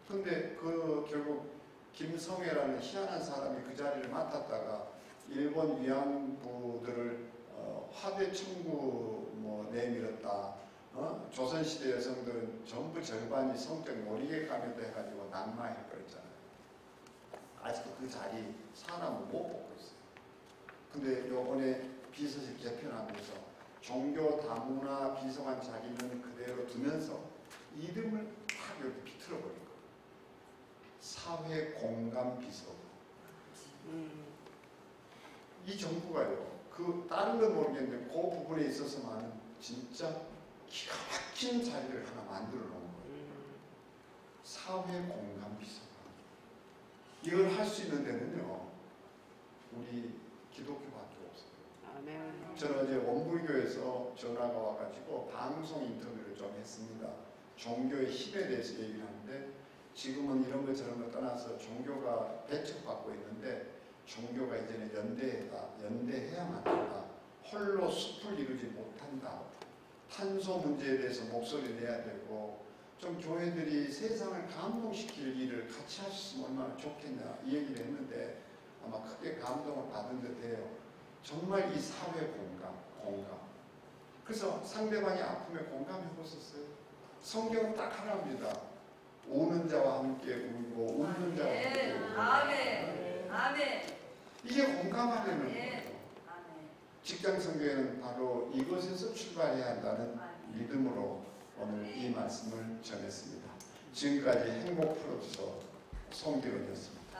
[SPEAKER 1] 근데 그 결국 김성애라는 희한한 사람이 그 자리를 맡았다가 일본 위안부들을 화대 청구 뭐 내밀었다. 조선시대 여성들은 전부 절반이 성적 몰입에 감염돼가지고 낙마해버렸잖아요. 아직도 그 자리 사람을 못 뽑고 있어요. 근데 요번에 비서실 개편하면서 종교 다문화 비서관 자리는 그대로 두면서 이름을 탁 이렇게 비틀어버린 거예요. 사회 공감 비서관. 이 정부가요, 그 다른 건 모르겠는데 그 부분에 있어서만은 진짜 기가 막힌 자리를 하나 만들어 놓은 거예요. 사회 공감 비서관. 이걸 할 수 있는 데는요, 우리 기독교밖에 없어요.
[SPEAKER 5] 아멘.
[SPEAKER 1] 저는 어제 원불교에서 전화가 와가지고 방송 인터뷰를 좀 했습니다. 종교의 힘에 대해서 얘기를 하는데 지금은 이런 것 저런 거 떠나서 종교가 배척받고 있는데 종교가 이제는 연대해야만 한다. 홀로 숲을 이루지 못한다. 탄소 문제에 대해서 목소리 내야 되고 좀 교회들이 세상을 감동시킬 일을 같이 할 수 있으면 얼마나 좋겠냐 이 얘기를 했는데 아마 크게 감동을 받은 듯해요. 정말 이 사회 공감. 그래서 상대방의 아픔에 공감해 보셨어요? 성경은 딱 하나입니다. 우는 자와 함께 울고 웃는 자와 함께 울고.
[SPEAKER 4] 아멘. 아멘.
[SPEAKER 1] 이게 공감하려는
[SPEAKER 4] 아멘.
[SPEAKER 1] 거예요.
[SPEAKER 4] 아멘.
[SPEAKER 1] 직장 성교회는 바로 이것에서 출발해야 한다는 믿음으로 오늘 이 말씀을 전했습니다. 지금까지 행복 프로듀서 송기훈이었습니다.